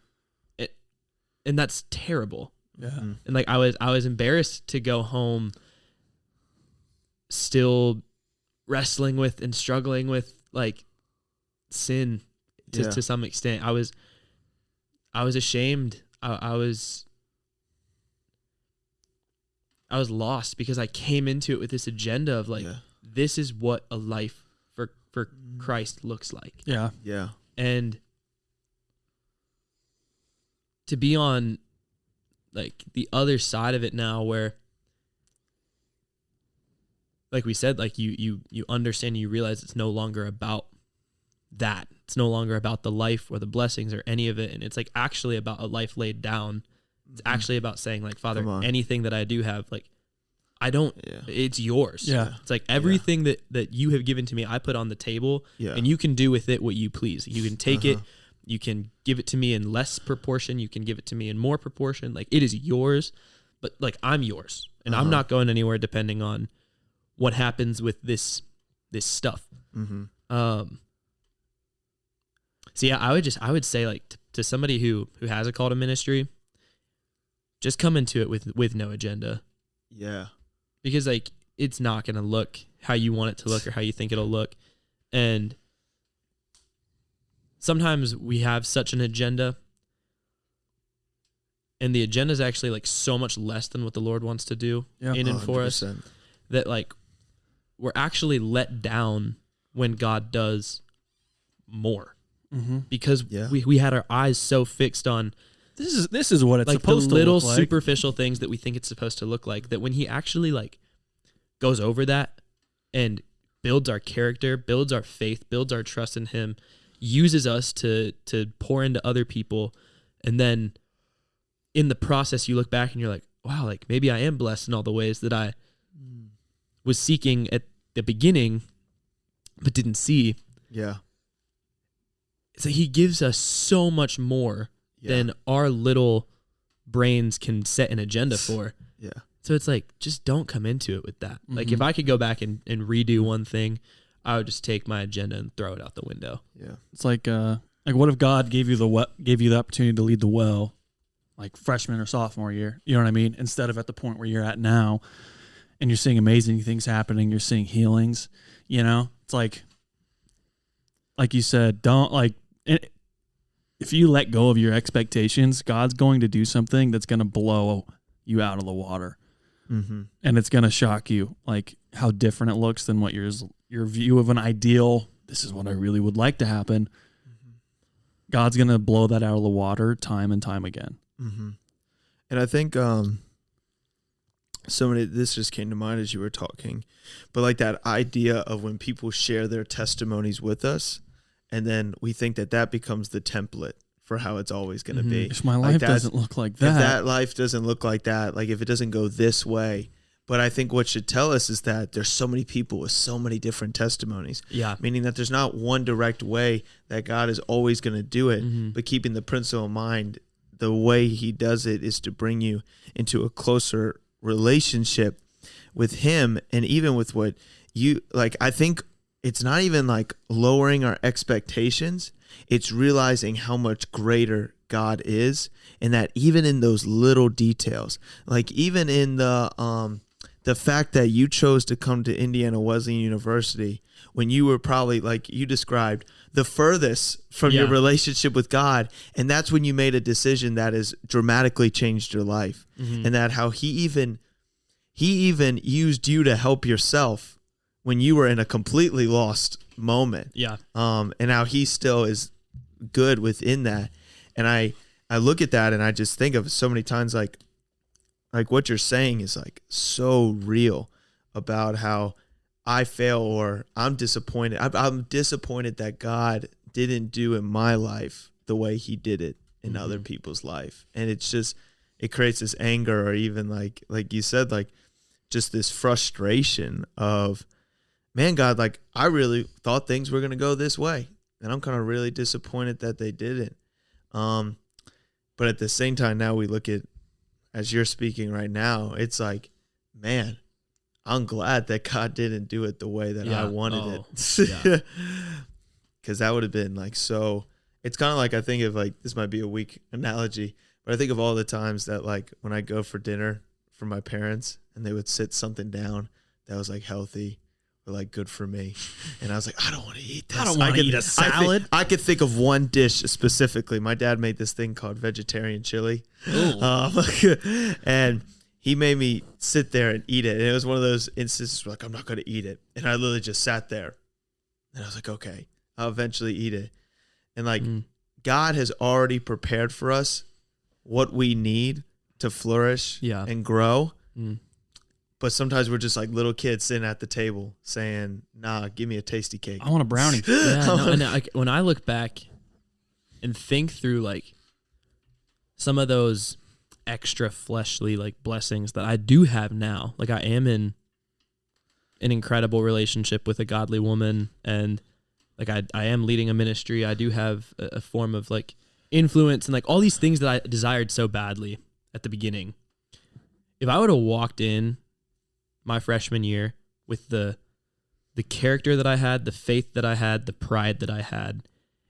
that's terrible. Yeah. And like I was embarrassed to go home still wrestling with and struggling with like sin to some extent. I was ashamed. I was lost because I came into it with this agenda of like, this is what a life for Christ looks like. Yeah. Yeah. And to be on like the other side of it now, where like we said, like you understand, you realize it's no longer about that. It's no longer about the life or the blessings or any of it. And it's like actually about a life laid down. It's actually about saying like, Father, anything that I do have, like it's yours. Yeah. It's like everything that you have given to me, I put on the table and you can do with it what you please. You can take it. You can give it to me in less proportion. You can give it to me in more proportion. Like it is yours, but like I'm yours and I'm not going anywhere depending on what happens with this stuff. So yeah, I would say like to somebody who has a call to ministry, just come into it with no agenda. Yeah. Because like it's not going to look how you want it to look or how you think it'll look. And sometimes we have such an agenda, and the agenda is actually like so much less than what the Lord wants to do in and for us, that like we're actually let down when God does more. Because we had our eyes so fixed on this is what it's like supposed the little to look like. superficial things that we think it's supposed to look like, that when he actually like goes over that and builds our character, builds our faith, builds our trust in him, uses us to pour into other people, and then in the process you look back and you're like, wow, like maybe I am blessed in all the ways that I was seeking at the beginning but didn't see. Yeah. It's like he gives us so much more than our little brains can set an agenda for. Yeah. So it's like, just don't come into it with that. Like if I could go back and redo one thing, I would just take my agenda and throw it out the window. Yeah. It's like what if God gave you the opportunity to lead the well, like freshman or sophomore year? You know what I mean? Instead of at the point where you're at now, and you're seeing amazing things happening, you're seeing healings. You know, it's like you said, don't like. If you let go of your expectations, God's going to do something that's going to blow you out of the water. And it's going to shock you, like how different it looks than what your view of an ideal, this is what I really would like to happen. God's going to blow that out of the water time and time again. And I think this just came to mind as you were talking, but like that idea of when people share their testimonies with us, and then we think that becomes the template for how it's always going to be. If my life doesn't look like that. If that life doesn't look like that, like if it doesn't go this way. But I think what should tell us is that there's so many people with so many different testimonies. Yeah. Meaning that there's not one direct way that God is always going to do it, but keeping the principle in mind, the way he does it is to bring you into a closer relationship with him. And even with what you, like, I think it's not even like lowering our expectations. It's realizing how much greater God is, and that even in those little details, like even in the fact that you chose to come to Indiana Wesleyan University when you were probably, like you described, the furthest from your relationship with God, and that's when you made a decision that has dramatically changed your life, and that how he even used you to help yourself when you were in a completely lost moment. Yeah. And how he still is good within that. And I look at that and I just think of so many times, like what you're saying is like so real about how I fail or I'm disappointed. I'm disappointed that God didn't do in my life the way he did it in other people's life. And it's just, it creates this anger, or even like you said, like just this frustration of, man, God, like I really thought things were going to go this way, and I'm kind of really disappointed that they didn't. But at the same time, now we look at, as you're speaking right now, it's like, man, I'm glad that God didn't do it the way that I wanted it. Because that would have been like, so it's kind of like, I think of like, this might be a weak analogy, but I think of all the times that like when I go for dinner for my parents and they would sit something down that was like healthy, like good for me, and I was like, I don't want to eat this. I don't want to eat a salad. I could think of one dish specifically. My dad made this thing called vegetarian chili, and he made me sit there and eat it. And it was one of those instances where like, I'm not going to eat it, and I literally just sat there, and I was like, okay, I'll eventually eat it. And like God has already prepared for us what we need to flourish and grow. But sometimes we're just like little kids sitting at the table saying, nah, give me a tasty cake. I want a brownie. When I look back and think through like some of those extra fleshly like blessings that I do have now, like I am in an incredible relationship with a godly woman, and like I am leading a ministry. I do have a form of like influence and like all these things that I desired so badly at the beginning. If I would have walked in my freshman year with the character that I had, the faith that I had, the pride that I had,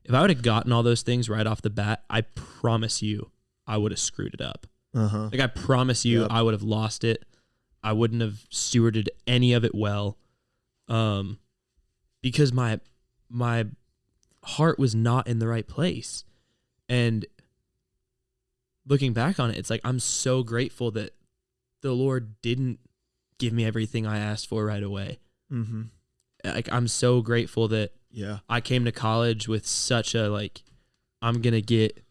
if I would have gotten all those things right off the bat, I promise you, I would have screwed it up. Like I promise you, I would have lost it. I wouldn't have stewarded any of it well, because my heart was not in the right place. And looking back on it, it's like I'm so grateful that the Lord didn't give me everything I asked for right away. Like I'm so grateful that I came to college with such a like, I'm gonna get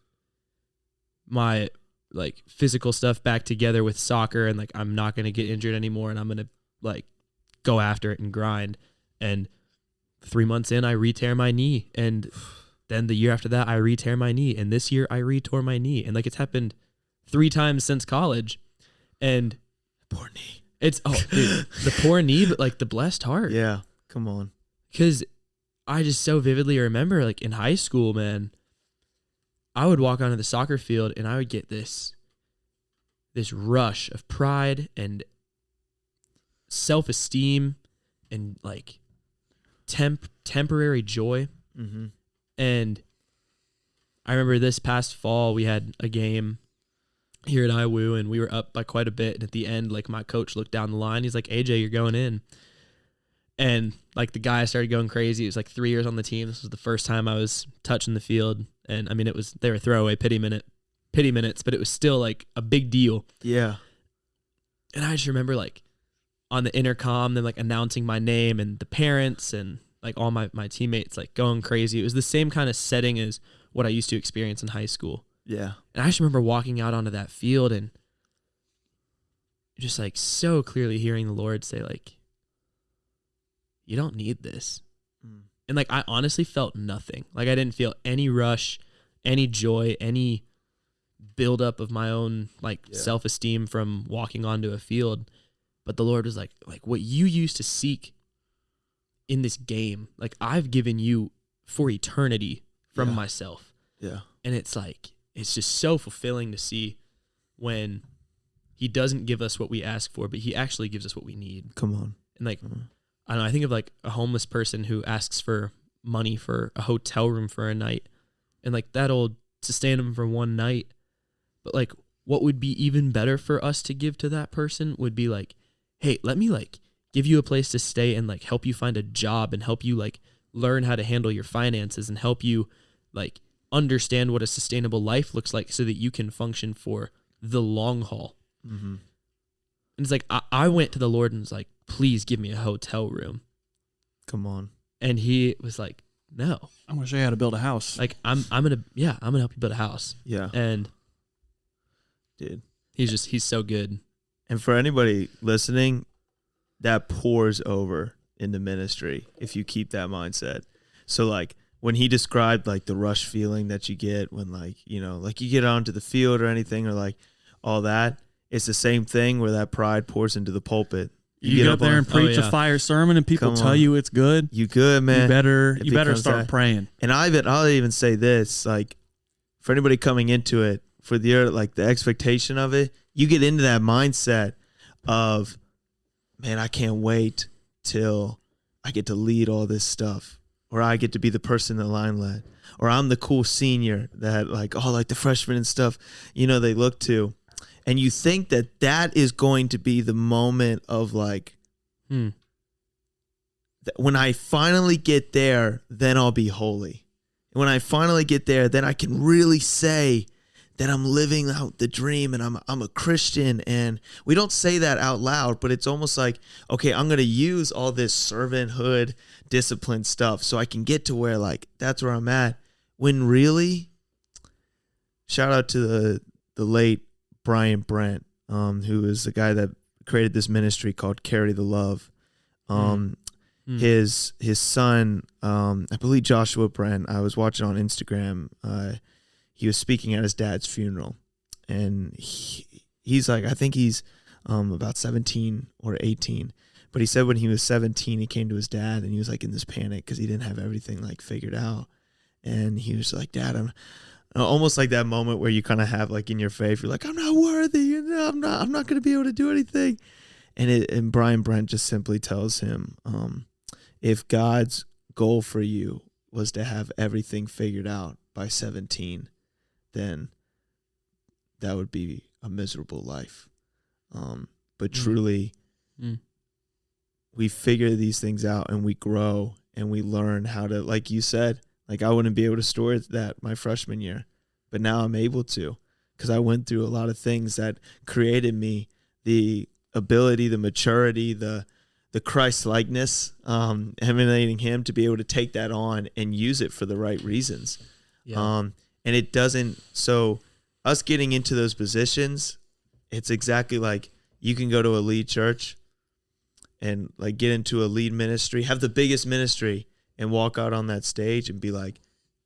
my like physical stuff back together with soccer, and like I'm not gonna get injured anymore, and I'm gonna like go after it and grind. And 3 months in, I re-tear my knee, and then the year after that, I re-tear my knee, and this year I re-tore my knee, and like it's happened 3 times since college. And Poor knee. it's dude, the poor knee, but like the blessed heart. Yeah, come on. Because I just so vividly remember, like in high school, man, I would walk onto the soccer field and I would get this rush of pride and self-esteem and like temporary joy. And I remember this past fall, we had a game here at IWU, and we were up by quite a bit. And at the end, like my coach looked down the line. He's like, AJ, you're going in. And like the guy started going crazy. It was like 3 years on the team. This was the first time I was touching the field. And I mean, they were throwaway pity minutes, but it was still like a big deal. Yeah. And I just remember like on the intercom, them like announcing my name, and the parents and like all my teammates like going crazy. It was the same kind of setting as what I used to experience in high school. Yeah. And I just remember walking out onto that field and just like so clearly hearing the Lord say like, you don't need this. And like, I honestly felt nothing. Like I didn't feel any rush, any joy, any buildup of my own like self-esteem from walking onto a field. But the Lord was like what you used to seek in this game, like I've given you for eternity from myself. Yeah. And it's like, it's just so fulfilling to see when he doesn't give us what we ask for, but he actually gives us what we need. Come on. And like, I don't know, I think of like a homeless person who asks for money for a hotel room for a night, and like that'll sustain them for one night. But like what would be even better for us to give to that person would be like, hey, let me like give you a place to stay and like help you find a job and help you like learn how to handle your finances and help you like understand what a sustainable life looks like so that you can function for the long haul. And it's like, I went to the Lord and was like, please give me a hotel room. Come on. And he was like, no. I'm going to show you how to build a house. Like, I'm going to help you build a house. Yeah. And dude, he's so good. And for anybody listening, that pours over into ministry if you keep that mindset. So like when he described like the rush feeling that you get when like, you know, like you get onto the field or anything or like all that, it's the same thing where that pride pours into the pulpit. You get up there and preach a fire sermon and people tell you it's good. You good, man. You better start praying. And I'll even say this, like for anybody coming into it, for the like the expectation of it, you get into that mindset of, man, I can't wait till I get to lead all this stuff, or I get to be the person in the line led, or I'm the cool senior that like, oh, like the freshmen and stuff, you know, they look to. And you think that that is going to be the moment of like, when I finally get there, then I'll be holy. And when I finally get there, then I can really say that I'm living out the dream and I'm a Christian. And we don't say that out loud, but it's almost like, okay, I'm going to use all this servanthood discipline stuff so I can get to where like, that's where I'm at. When really, shout out to the late Brian Brent, who is the guy that created this ministry called Carry the Love. His son, I believe Joshua Brent, I was watching on Instagram, he was speaking at his dad's funeral, and he's like, I think he's about 17 or 18, but he said when he was 17, he came to his dad, and he was like in this panic because he didn't have everything like figured out, and he was like, Dad, I'm almost like that moment where you kind of have like in your faith, you're like, I'm not worthy, and I'm not going to be able to do anything, and Brian Brent just simply tells him, if God's goal for you was to have everything figured out by 17, then that would be a miserable life. But truly, we figure these things out and we grow and we learn how to, like you said, like I wouldn't be able to store that my freshman year, but now I'm able to, because I went through a lot of things that created me the ability, the maturity, the Christ-likeness, emanating him to be able to take that on and use it for the right reasons. Yeah. And it doesn't, so us getting into those positions, it's exactly like you can go to a lead church and like get into a lead ministry, have the biggest ministry, and walk out on that stage and be like,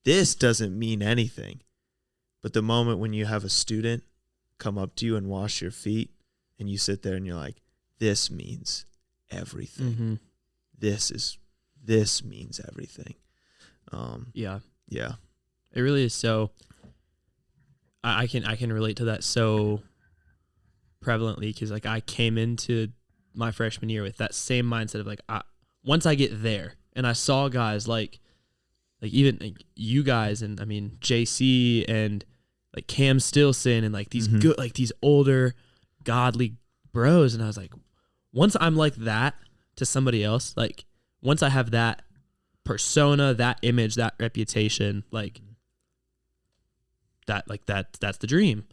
this doesn't mean anything. But the moment when you have a student come up to you and wash your feet and you sit there and you're like, this means everything. This means everything. Yeah. It really is so. I can relate to that so prevalently, because like I came into my freshman year with that same mindset of like, once I get there and I saw guys like even like you guys, and I mean JC and like Cam Stilson and like these good, like these older godly bros, and I was like, once I'm like that to somebody else, like once I have that persona, that image, that reputation, like that's the dream.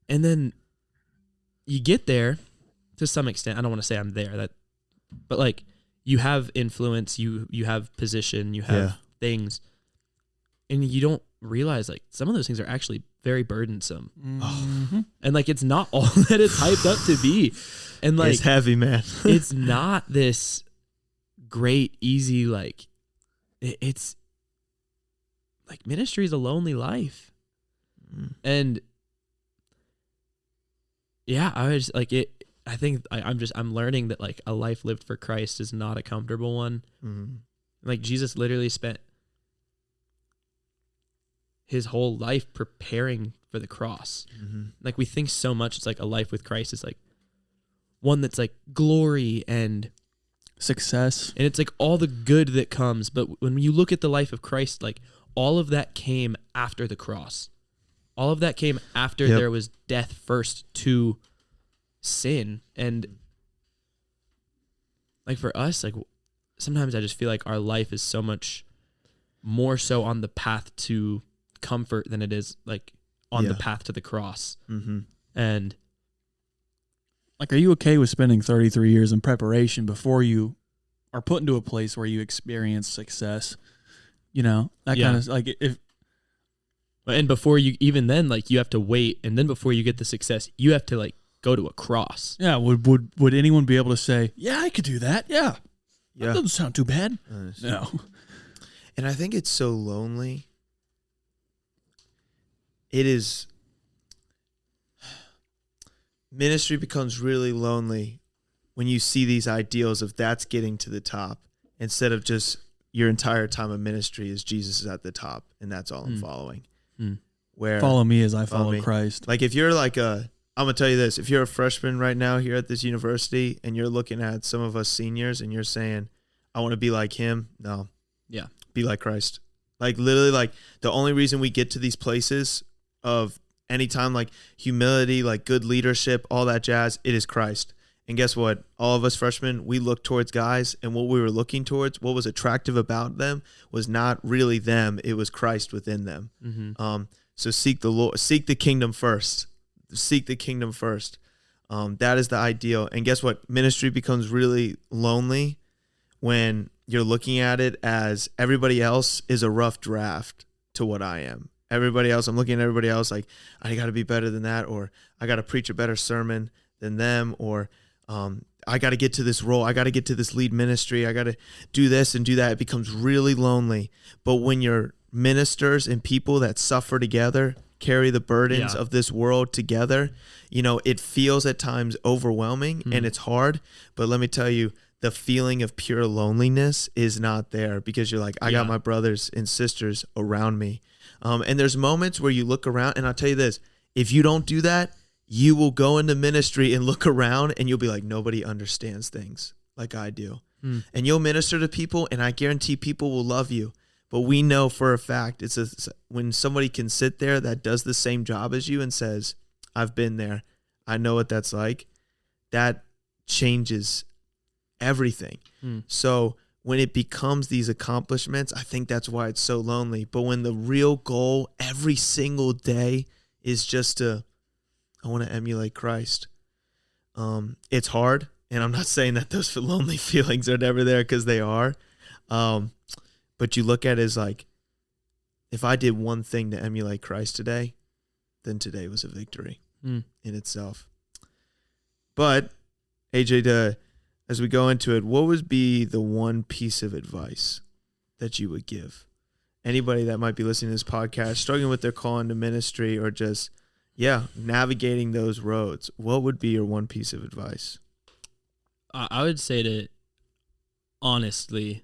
And then you get there to some extent. I don't want to say I'm there, but like you have influence, you have position, you have things, and you don't realize like some of those things are actually very burdensome. And like it's not all that it's hyped up to be. And like it's heavy, man. It's not this great, easy, like it's like ministry is a lonely life. And yeah, I was like it. I think I'm learning that like a life lived for Christ is not a comfortable one. Like Jesus literally spent his whole life preparing for the cross. Like we think so much it's like a life with Christ is like one that's like glory and success, and it's like all the good that comes. But when you look at the life of Christ, like all of that came after the cross. All of that came after there was death first to sin. And like for us, like sometimes I just feel like our life is so much more so on the path to comfort than it is like on the path to the cross. And like, are you okay with spending 33 years in preparation before you are put into a place where you experience success? You know, that kind of like if. And before you, even then, like you have to wait, and then before you get the success, you have to like go to a cross. Yeah, would anyone be able to say, yeah, I could do that? Yeah, that doesn't sound too bad. No. And I think it's so lonely. It is. Ministry becomes really lonely when you see these ideals of that's getting to the top, instead of just your entire time of ministry is Jesus is at the top and that's all I'm following. Where follow me as I follow Christ. Like if you're like I'm gonna tell you this, if you're a freshman right now here at this university and you're looking at some of us seniors and you're saying, I want to be like him. No. Yeah. Be like Christ. Like literally, like the only reason we get to these places of anytime like humility, like good leadership, all that jazz, it is Christ. And guess what? All of us freshmen, we look towards guys, and what we were looking towards, what was attractive about them was not really them. It was Christ within them. So seek the Lord, seek the kingdom first. Seek the kingdom first. That is the ideal. And guess what? Ministry becomes really lonely when you're looking at it as everybody else is a rough draft to what I am. Everybody else, I'm looking at everybody else like, I got to be better than that, or I got to preach a better sermon than them, or I got to get to this role. I got to get to this lead ministry. I got to do this and do that. It becomes really lonely. But when you're ministers and people that suffer together, carry the burdens of this world together, you know, it feels at times overwhelming and it's hard. But let me tell you, the feeling of pure loneliness is not there, because you're like, I got my brothers and sisters around me. And there's moments where you look around, and I'll tell you this, if you don't do that, you will go into ministry and look around and you'll be like, nobody understands things like I do. And you'll minister to people, and I guarantee people will love you. But we know for a fact when somebody can sit there that does the same job as you and says, I've been there, I know what that's like, that changes everything. So when it becomes these accomplishments, I think that's why it's so lonely. But when the real goal every single day is just I want to emulate Christ, it's hard. And I'm not saying that those lonely feelings are never there, because they are. But you look at it as like, if I did one thing to emulate Christ today, then today was a victory in itself. But AJ, as we go into it, what would be the one piece of advice that you would give anybody that might be listening to this podcast, struggling with their call into ministry, or just, navigating those roads? What would be your one piece of advice? I would say to honestly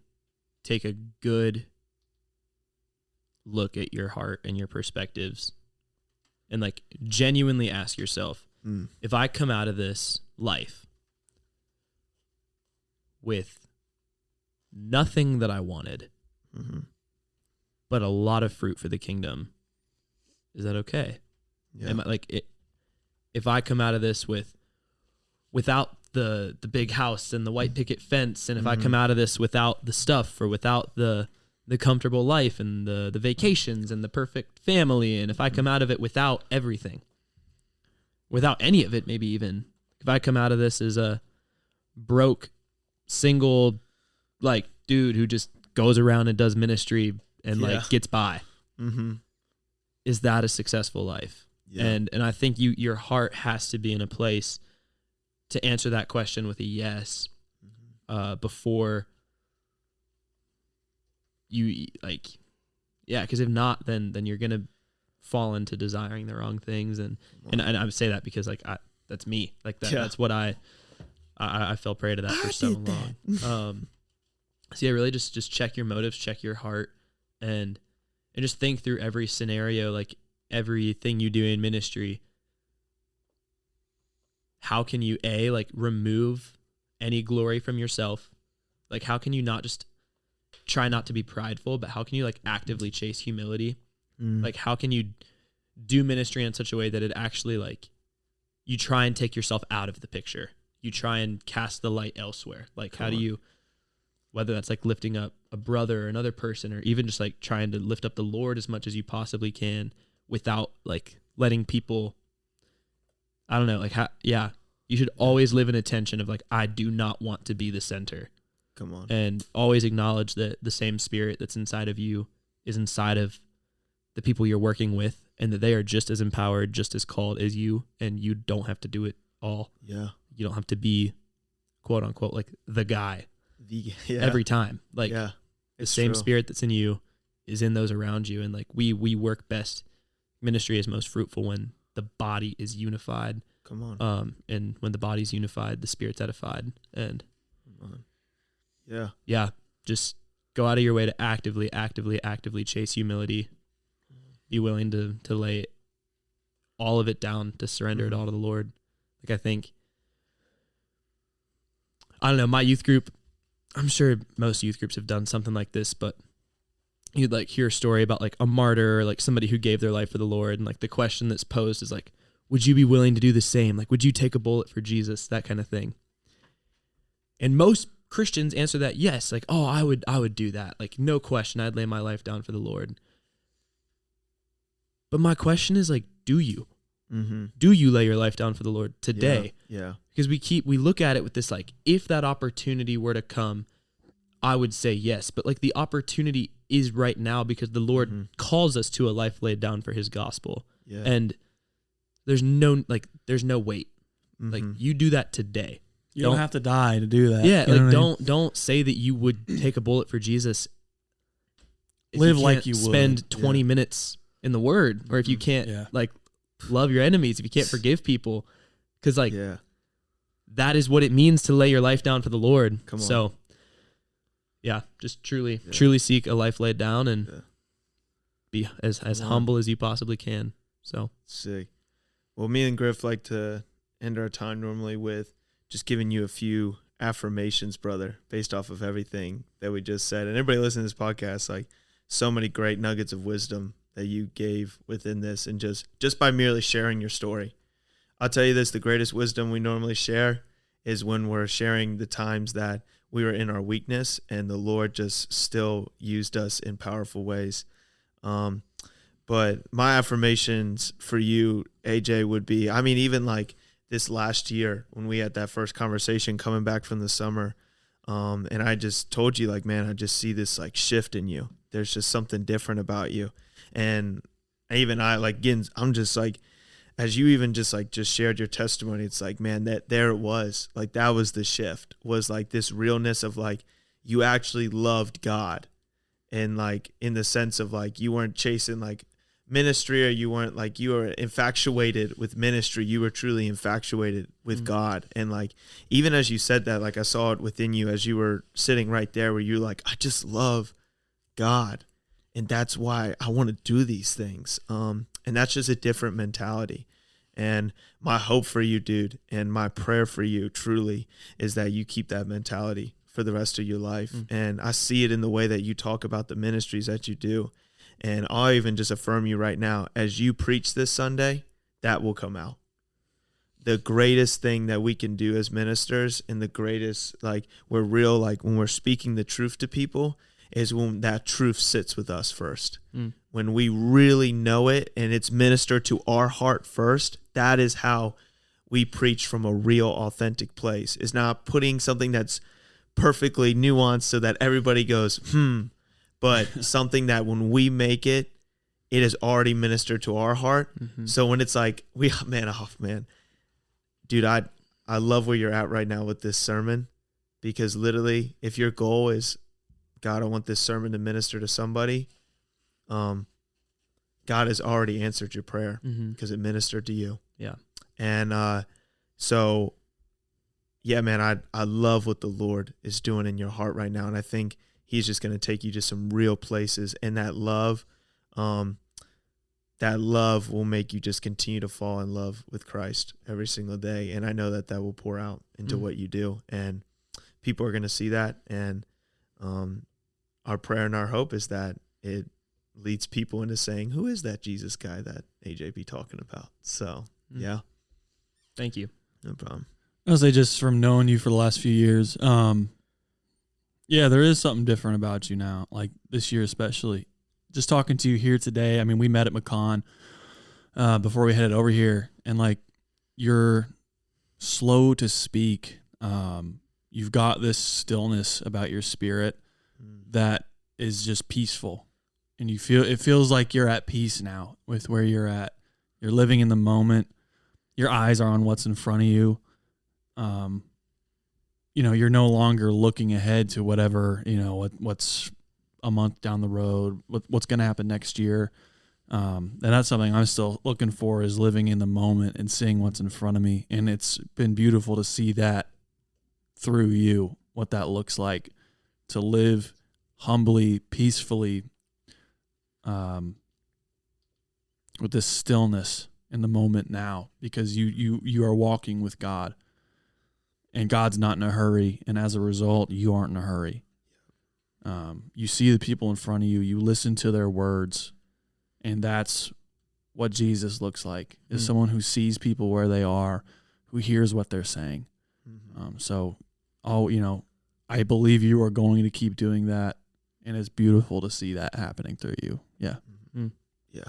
take a good look at your heart and your perspectives, and like genuinely ask yourself, if I come out of this life with nothing that I wanted, but a lot of fruit for the kingdom, is that okay? Yeah. Am I, if I come out of this without the big house and the white picket fence, and if I come out of this without the stuff, or without the comfortable life and the vacations and the perfect family, and if I come out of it without everything, without any of it, maybe even if I come out of this as a broke, single, dude who just goes around and does ministry and gets by, is that a successful life? Yeah. And I think your heart has to be in a place to answer that question with a yes, before you because if not, then you're gonna fall into desiring the wrong things, and I would say that because that's me, that's what I fell prey to that for so long. So yeah, really just check your motives, check your heart, and just think through every scenario, everything you do in ministry. How can you remove any glory from yourself? How can you not just try not to be prideful, but how can you actively chase humility? How can you do ministry in such a way that it actually you try and take yourself out of the picture? You try and cast the light elsewhere. How do you, whether that's lifting up a brother or another person, or even just trying to lift up the Lord as much as you possibly can without letting people, I don't know, you should always live in a tension of I do not want to be the center. Come on. And always acknowledge that the same spirit that's inside of you is inside of the people you're working with, and that they are just as empowered, just as called as you, and you don't have to do it all. Yeah. You don't have to be, quote unquote, the guy every time. The same spirit that's in you is in those around you. And we work best. Ministry is most fruitful when the body is unified. Come on. And when the body's unified, the spirit's edified. And come on. Yeah. Yeah. Just go out of your way to actively chase humility. Be willing to lay all of it down, to surrender it all to the Lord. I think, I don't know, my youth group, I'm sure most youth groups have done something like this, but you'd hear a story about a martyr, or somebody who gave their life for the Lord, and the question that's posed is would you be willing to do the same? Would you take a bullet for Jesus? That kind of thing. And most Christians answer that yes, I would do that. No question, I'd lay my life down for the Lord. But my question is do you? Do you lay your life down for the Lord today? Yeah. Because we look at it with this if that opportunity were to come, I would say yes. But the opportunity is right now, because the Lord calls us to a life laid down for His gospel. Yeah. And there's no wait. You do that today. You don't have to die to do that. Yeah, don't say that you would take a bullet for Jesus. Live like you would. Spend 20 minutes in the Word, or if you can't love your enemies, if you can't forgive people, because that is what it means to lay your life down for the Lord. Come on. So just truly seek a life laid down, and be as humble as you possibly can. So sick. Well, me and Grif like to end our time normally with just giving you a few affirmations, brother, based off of everything that we just said. And everybody listening to this podcast, so many great nuggets of wisdom that you gave within this, and just by merely sharing your story. I'll tell you this, the greatest wisdom we normally share is when we're sharing the times that we were in our weakness and the Lord just still used us in powerful ways. But my affirmations for you, AJ, would be, I mean, even like this last year when we had that first conversation coming back from the summer, and I just told you, like, man, I just see this like shift in you. There's just something different about you. And even I'm just like, as you even just shared your testimony, it's like, man, that there it was. Like, that was the shift, was like this realness of like, you actually loved God. And like, in the sense of like, you weren't chasing like ministry, or you weren't like, you were infatuated with ministry. You were truly infatuated with God. And like, even as you said that, like, I saw it within you as you were sitting right there, where you're like, I just love God. And that's why I want to do these things. And that's just a different mentality. And my hope for you, dude, and my prayer for you truly is that you keep that mentality for the rest of your life. And I see it in the way that you talk about the ministries that you do. And I'll even just affirm you right now, as you preach this Sunday, that will come out. The greatest thing that we can do as ministers, and the greatest, like, we're real, like, when we're speaking the truth to people, is when that truth sits with us first. When we really know it and it's ministered to our heart first, that is how we preach from a real, authentic place. It's not putting something that's perfectly nuanced so that everybody goes, but something that when we make it, it is already ministered to our heart. So when it's like, man, dude, I love where you're at right now with this sermon, because literally, if your goal is, God, I want this sermon to minister to somebody, God has already answered your prayer because it ministered to you. Yeah. And so, yeah, man, I love what the Lord is doing in your heart right now. And I think he's just going to take you to some real places. And that love will make you just continue to fall in love with Christ every single day. And I know that will pour out into what you do. And people are going to see that. And our prayer and our hope is that it leads people into saying, who is that Jesus guy that AJ be talking about? So, yeah. Thank you. No problem. I'll say, just from knowing you for the last few years, yeah, there is something different about you now, like this year especially. Just talking to you here today, I mean, we met at McCon before we headed over here, and like, you're slow to speak. You've got this stillness about your spirit that is just peaceful, and it feels like you're at peace now with where you're at. You're living in the moment. Your eyes are on what's in front of you. You're no longer looking ahead to whatever, what's a month down the road, what's going to happen next year. And that's something I'm still looking for, is living in the moment and seeing what's in front of me. And it's been beautiful to see that through you, what that looks like, to live humbly, peacefully, with this stillness in the moment now, because you are walking with God, and God's not in a hurry. And as a result, you aren't in a hurry. You see the people in front of you, you listen to their words, and that's what Jesus looks like, is someone who sees people where they are, who hears what they're saying. I believe you are going to keep doing that, and it's beautiful to see that happening through you. Yeah. Yeah.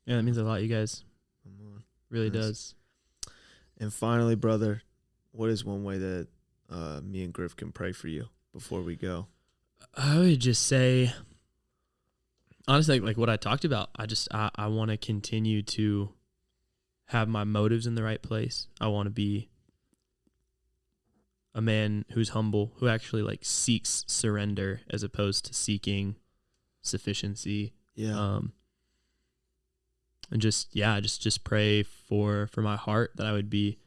Yeah, that means a lot, you guys. Really Nice. does. And finally, brother, what is one way that me and Grif can pray for you before we go? I would just say, honestly, like what I talked about, I want to continue to have my motives in the right place. I want to be a man who's humble, who actually like seeks surrender as opposed to seeking sufficiency. Yeah. And just pray for my heart, that I would be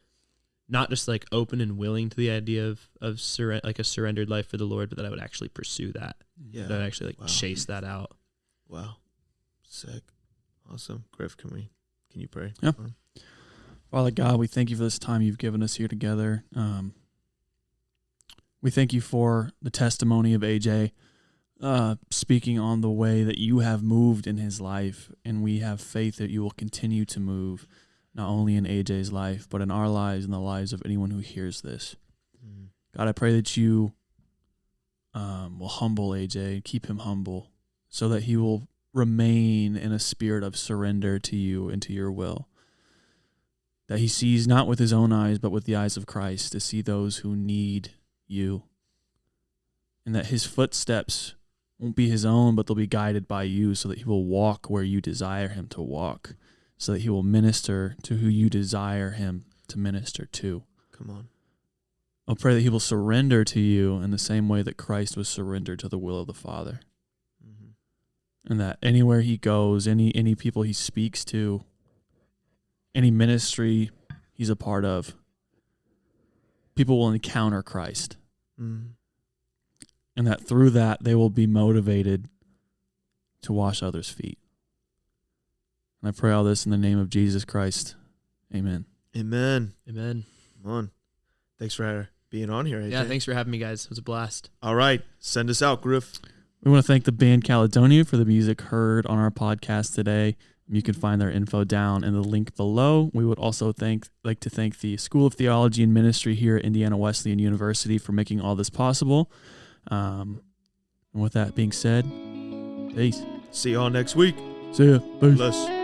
not just like open and willing to the idea of like a surrendered life for the Lord, but that I would actually pursue that. Yeah. That I would actually chase that out. Wow. Sick. Awesome. Grif, can you pray? Yeah. Father God, we thank you for this time you've given us here together. We thank you for the testimony of AJ, speaking on the way that you have moved in his life, and we have faith that you will continue to move, not only in AJ's life, but in our lives and the lives of anyone who hears this. God, I pray that you will humble AJ, keep him humble, so that he will remain in a spirit of surrender to you and to your will. That he sees not with his own eyes, but with the eyes of Christ, to see those who need you. And that his footsteps won't be his own, but they'll be guided by you, so that he will walk where you desire him to walk, so that he will minister to who you desire him to minister to. Come on. I'll pray that he will surrender to you in the same way that Christ was surrendered to the will of the Father. And that anywhere he goes, any people he speaks to, any ministry he's a part of, people will encounter Christ. And that through that, they will be motivated to wash others' feet. And I pray all this in the name of Jesus Christ. Amen. Amen. Amen. Come on. Thanks for being on here, AJ. Yeah, thanks for having me, guys. It was a blast. All right. Send us out, Grif. We want to thank the band Caledonia for the music heard on our podcast today. You can find their info down in the link below. We would also like to thank the School of Theology and Ministry here at Indiana Wesleyan University for making all this possible. And with that being said, peace. See y'all next week. See ya. Peace. Bless.